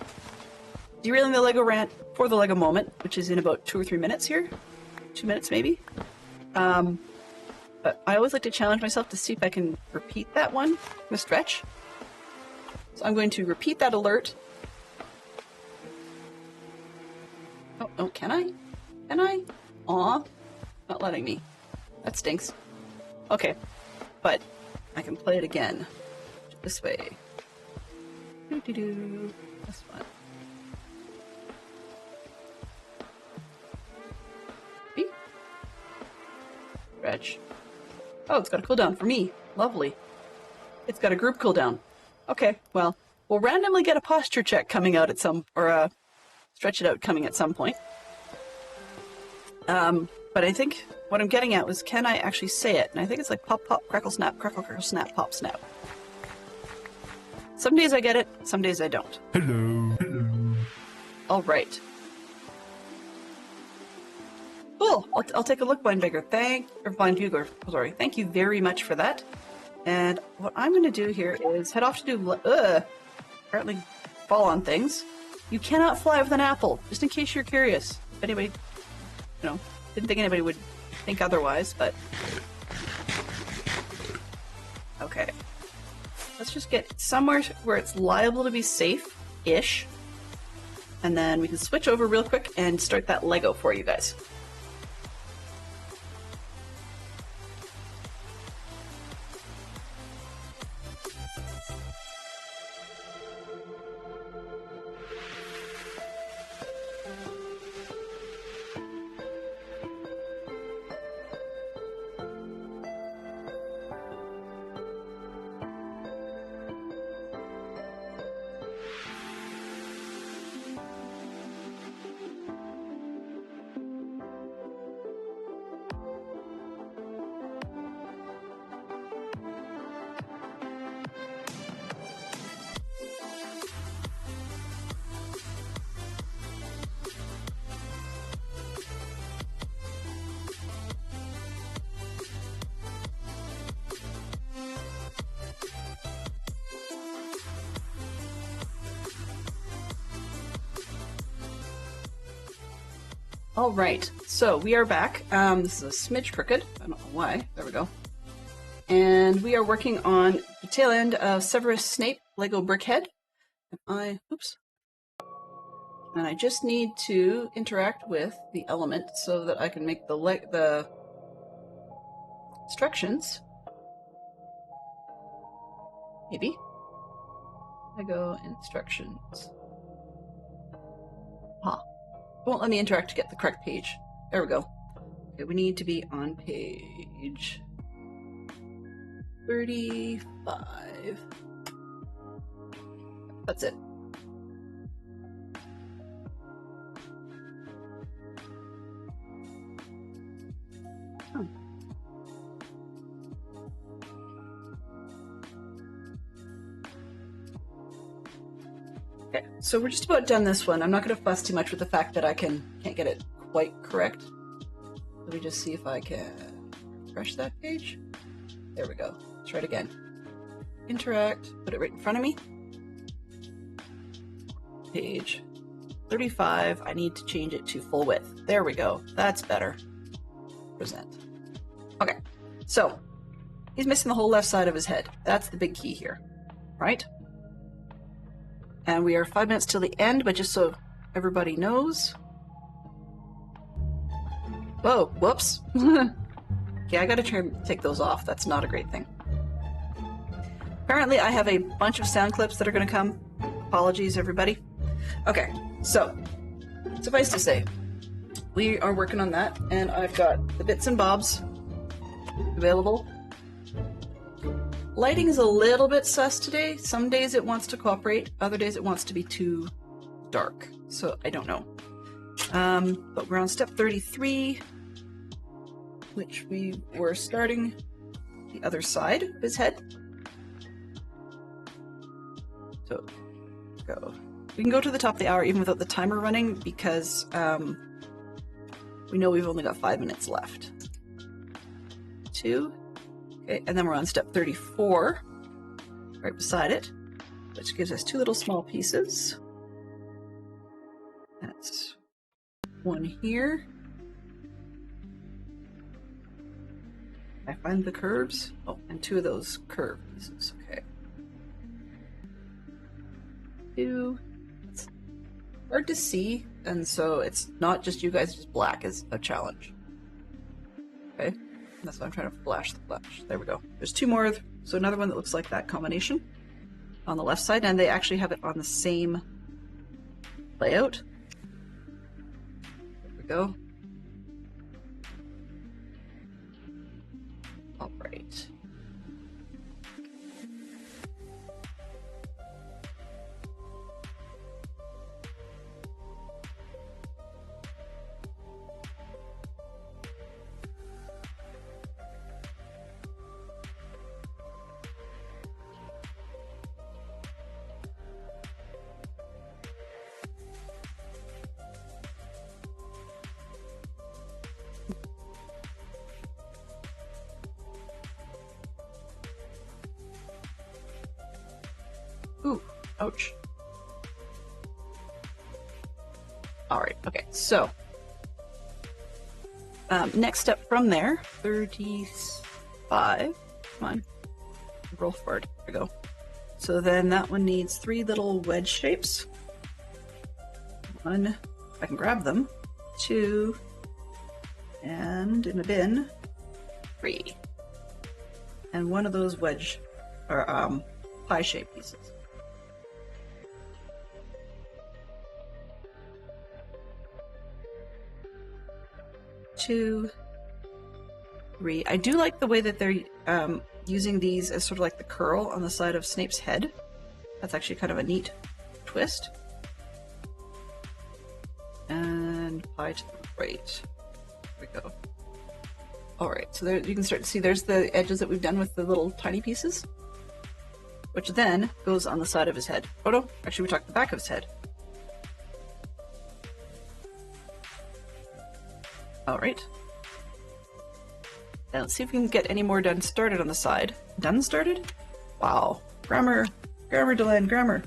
derailing the Lego rant for the Lego moment, which is in about 2 or 3 minutes here. 2 minutes maybe. But I always like to challenge myself to see if I can repeat that one, the stretch. So I'm going to repeat that alert. Oh, can I? Can I? Aw, not letting me. That stinks. Okay, but I can play it again. This way. Doo-doo-doo. This one. Beep. Stretch. Oh, it's got a cooldown for me. Lovely. It's got a group cooldown. Okay, well, we'll randomly get a posture check coming out at some, or a stretch it out coming at some point. But I think what I'm getting at was, can I actually say it? And I think it's like pop, pop, crackle, snap, pop, snap. Some days I get it, some days I don't. Hello. Hello. All right. Cool. I'll take a look, Blind Bugler. Thank you very much for that. And what I'm going to do here is head off to do, apparently fall on things. You cannot fly with an apple, just in case you're curious. If anybody, didn't think anybody would think otherwise, but... Okay. Let's just get somewhere where it's liable to be safe-ish. And then we can switch over real quick and start that Lego for you guys. All right, so we are back. This is a smidge crooked. I don't know why. There we go. And we are working on the tail end of Severus Snape Lego Brickhead. And I just need to interact with the element so that I can make the instructions. Maybe. Lego instructions. Huh. It won't let me interact to get the correct page. There we go. Okay, we need to be on page 35. That's it. Oh. Okay, so we're just about done this one. I'm not going to fuss too much with the fact that I can't get it quite correct. Let me just see if I can refresh that page. There we go. Let's try it again. Interact, put it right in front of me. Page 35. I need to change it to full width. There we go. That's better. Present. Okay, so he's missing the whole left side of his head. That's the big key here, right? And we are 5 minutes till the end, but just so everybody knows. Whoa, whoops. Okay, I gotta try and take those off. That's not a great thing. Apparently I have a bunch of sound clips that are gonna come. Apologies, everybody. Okay, so suffice to say, we are working on that, and I've got the bits and bobs available. Lighting is a little bit sus today. Some days it wants to cooperate, other days it wants to be too dark. So I don't know. But we're on step 33, which we were starting the other side of his head. So go. We can go to the top of the hour even without the timer running because we know we've only got 5 minutes left. 2. Okay, and then we're on step 34, right beside it, which gives us 2 little small pieces. That's one here. I find the curves. Oh, and 2 of those curve pieces. Okay. 2. It's hard to see, and so it's not just you guys, just black is a challenge. Okay. That's why I'm trying to flash the flash. There we go. There's 2 more. So another one that looks like that combination on the left side, and they actually have it on the same layout. There we go. All right. Ooh, ouch. Alright, okay, so next step from there, 35. Come on. Roll forward. There we go. So then that one needs 3 little wedge shapes. 1, if I can grab them. 2, and in a bin, 3. And one of those wedge, or pie shaped pieces. Two, 3. I do like the way that they're using these as sort of like the curl on the side of Snape's head. That's actually kind of a neat twist. And pie to the right. There we go. Alright, so there you can start to see there's the edges that we've done with the little tiny pieces, which then goes on the side of his head. Oh no, actually we talked the back of his head. Alright. Now let's see if we can get any more done started on the side. Done started? Wow. Grammar. Grammar, Delenn, grammar.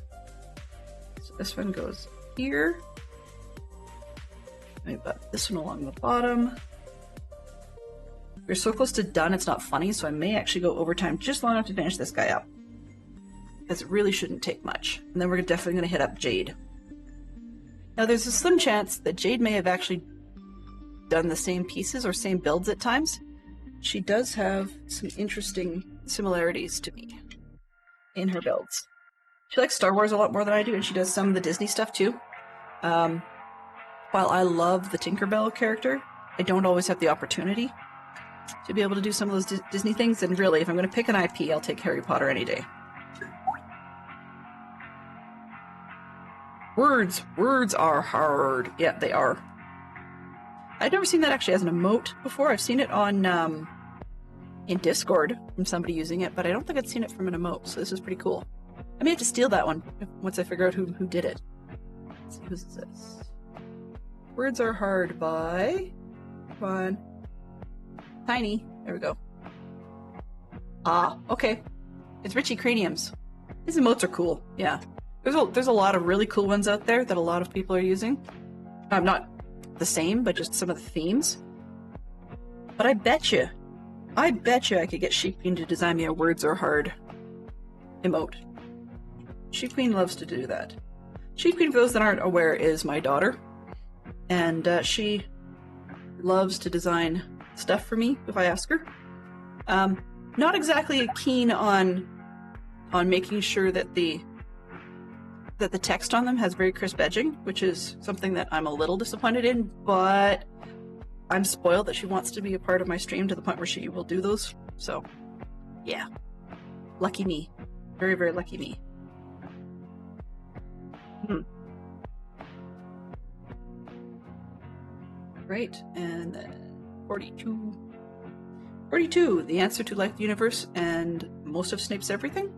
So this one goes here. We've got this one along the bottom. We're so close to done, it's not funny, so I may actually go overtime just long enough to finish this guy up. Because it really shouldn't take much. And then we're definitely going to hit up Jade. Now there's a slim chance that Jade may have actually done the same pieces or same builds at times. She does have some interesting similarities to me in her builds. She likes Star Wars a lot more than I do, and she does some of the Disney stuff too. While I love the Tinkerbell character, I don't always have the opportunity to be able to do some of those Disney things, and really, if I'm going to pick an IP, I'll take Harry Potter any day. Words are hard. Yeah, they are. I've never seen that actually as an emote before. I've seen it on in Discord from somebody using it, but I don't think I've seen it from an emote, so this is pretty cool. I may have to steal that one once I figure out who did it. Let's see, who's this? Words are hard by... Come on. Tiny. There we go. Ah, okay. It's Richie Craniums. His emotes are cool, yeah. There's a lot of really cool ones out there that a lot of people are using. Not the same, but just some of the themes. But I bet you I could get Sheep Queen to design me a Words Are Hard emote. Sheep Queen loves to do that. Sheep Queen, for those that aren't aware, is my daughter. And she loves to design stuff for me if I ask her. Not exactly keen on making sure that the text on them has very crisp edging, which is something that I'm a little disappointed in, but I'm spoiled that she wants to be a part of my stream to the point where she will do those. So, yeah. Lucky me. Very, very lucky me. Right, and then 42. 42, the answer to Life, the Universe, and most of Snape's everything?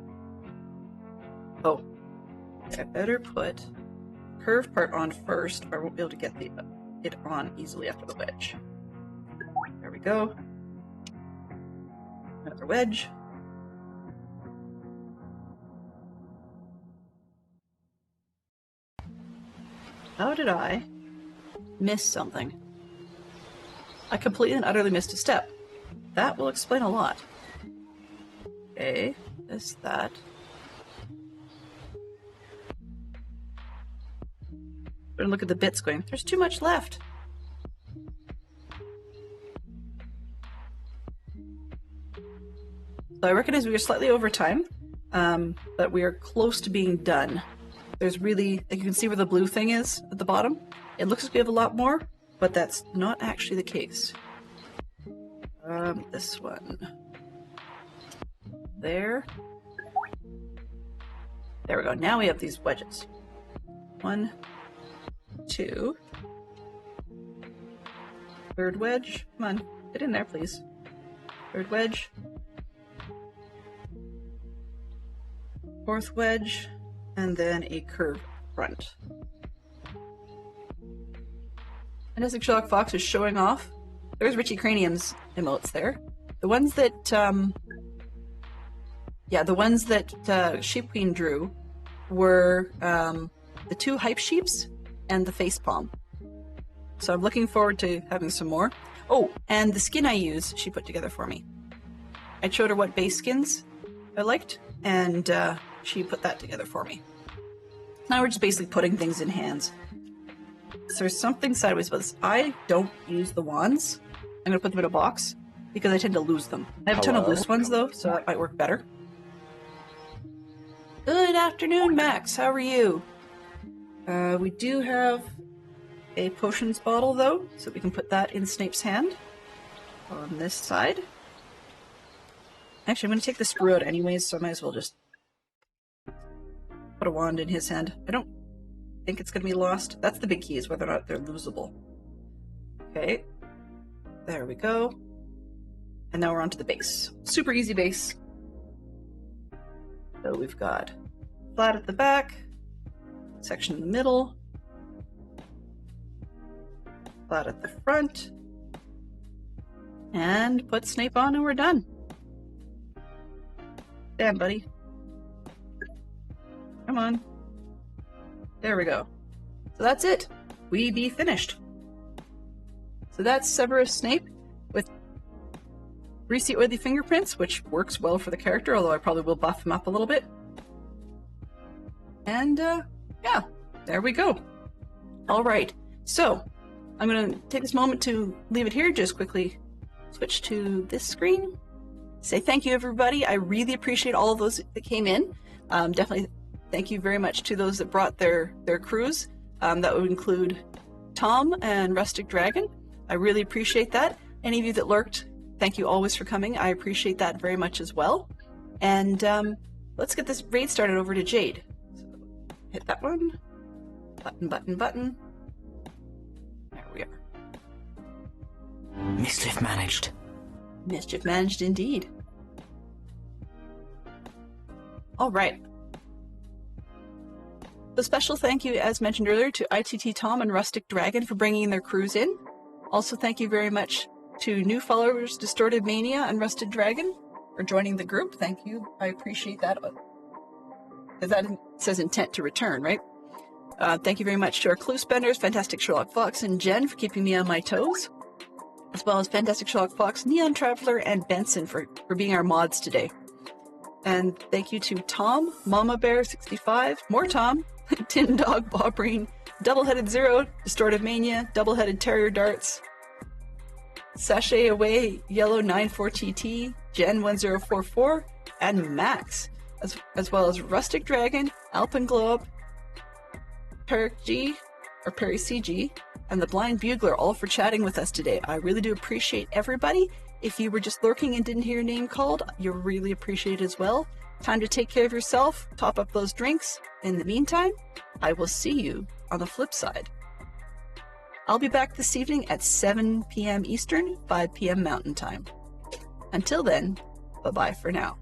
Oh. I better put the curved part on first, or I won't be able to get it on easily after the wedge. There we go. Another wedge. How did I miss something? I completely and utterly missed a step. That will explain a lot. Okay, this, that. And look at the bits going, there's too much left. So I recognize we are slightly over time, but we are close to being done. There's really, like you can see where the blue thing is at the bottom. It looks like we have a lot more, but that's not actually the case. This one. There. There we go. Now we have these wedges. 1, 2. Third wedge. Come on, get in there, please. Third wedge. Fourth wedge, and then a curved front. And as Sherlock Fox is showing off, there's Richie Cranium's emotes there. The ones that, the ones that Sheep Queen drew were the 2 hype sheeps and the face palm. So I'm looking forward to having some more. Oh, and the skin I use, she put together for me. I showed her what base skins I liked, and she put that together for me. Now we're just basically putting things in hands. So there's something sideways about this. I don't use the wands. I'm going to put them in a box because I tend to lose them. I have a ton of loose ones though, so that might work better. Good afternoon, Max. How are you? We do have a potions bottle though, so we can put that in Snape's hand on this side. Actually, I'm going to take the screw out anyways, so I might as well just put a wand in his hand. I don't think it's going to be lost. That's the big key, is whether or not they're losable. Okay. There we go. And now we're onto the base. Super easy base. So we've got flat at the back, section in the middle, flat at the front, and put Snape on and we're done. Damn, buddy. Come on. There we go. So that's it. We be finished. So that's Severus Snape with greasy oily fingerprints, which works well for the character, although I probably will buff him up a little bit. And yeah, there we go. All right. So I'm going to take this moment to leave it here. Just quickly switch to this screen. Say thank you, everybody. I really appreciate all of those that came in. Definitely thank you very much to those that brought their crews. That would include Tom and Rustic Dragon. I really appreciate that. Any of you that lurked, thank you always for coming. I appreciate that very much as well. And let's get this raid started over to Jade. So hit that one. Button, button, button. There we are. Mischief managed. Mischief managed indeed. All right. A special thank you, as mentioned earlier, to ITT Tom and Rustic Dragon for bringing their crews in. Also, thank you very much to new followers, Distorted Mania and Rusted Dragon, for joining the group. Thank you. I appreciate that. Because that says intent to return, right? Thank you very much to our clue spenders, Fantastic Sherlock Fox and Jen, for keeping me on my toes, as well as Fantastic Sherlock Fox, Neon Traveler, and Benson for being our mods today. And thank you to Tom, Mama Bear 65, more Tom, Tin Dog Bobrine, Double-Headed Zero, Distorted Mania, Double-Headed Terrier Darts, Sachet Away, Yellow 94TT, Gen 1044, and Max, as well as Rustic Dragon, Alpenglobe, Peric G, or Perry CG, and the Blind Bugler, all for chatting with us today. I really do appreciate everybody. If you were just lurking and didn't hear your name called, you're really appreciated as well. Time to take care of yourself, top up those drinks. In the meantime, I will see you on the flip side. I'll be back this evening at 7 p.m. Eastern, 5 p.m. Mountain Time. Until then, bye-bye for now.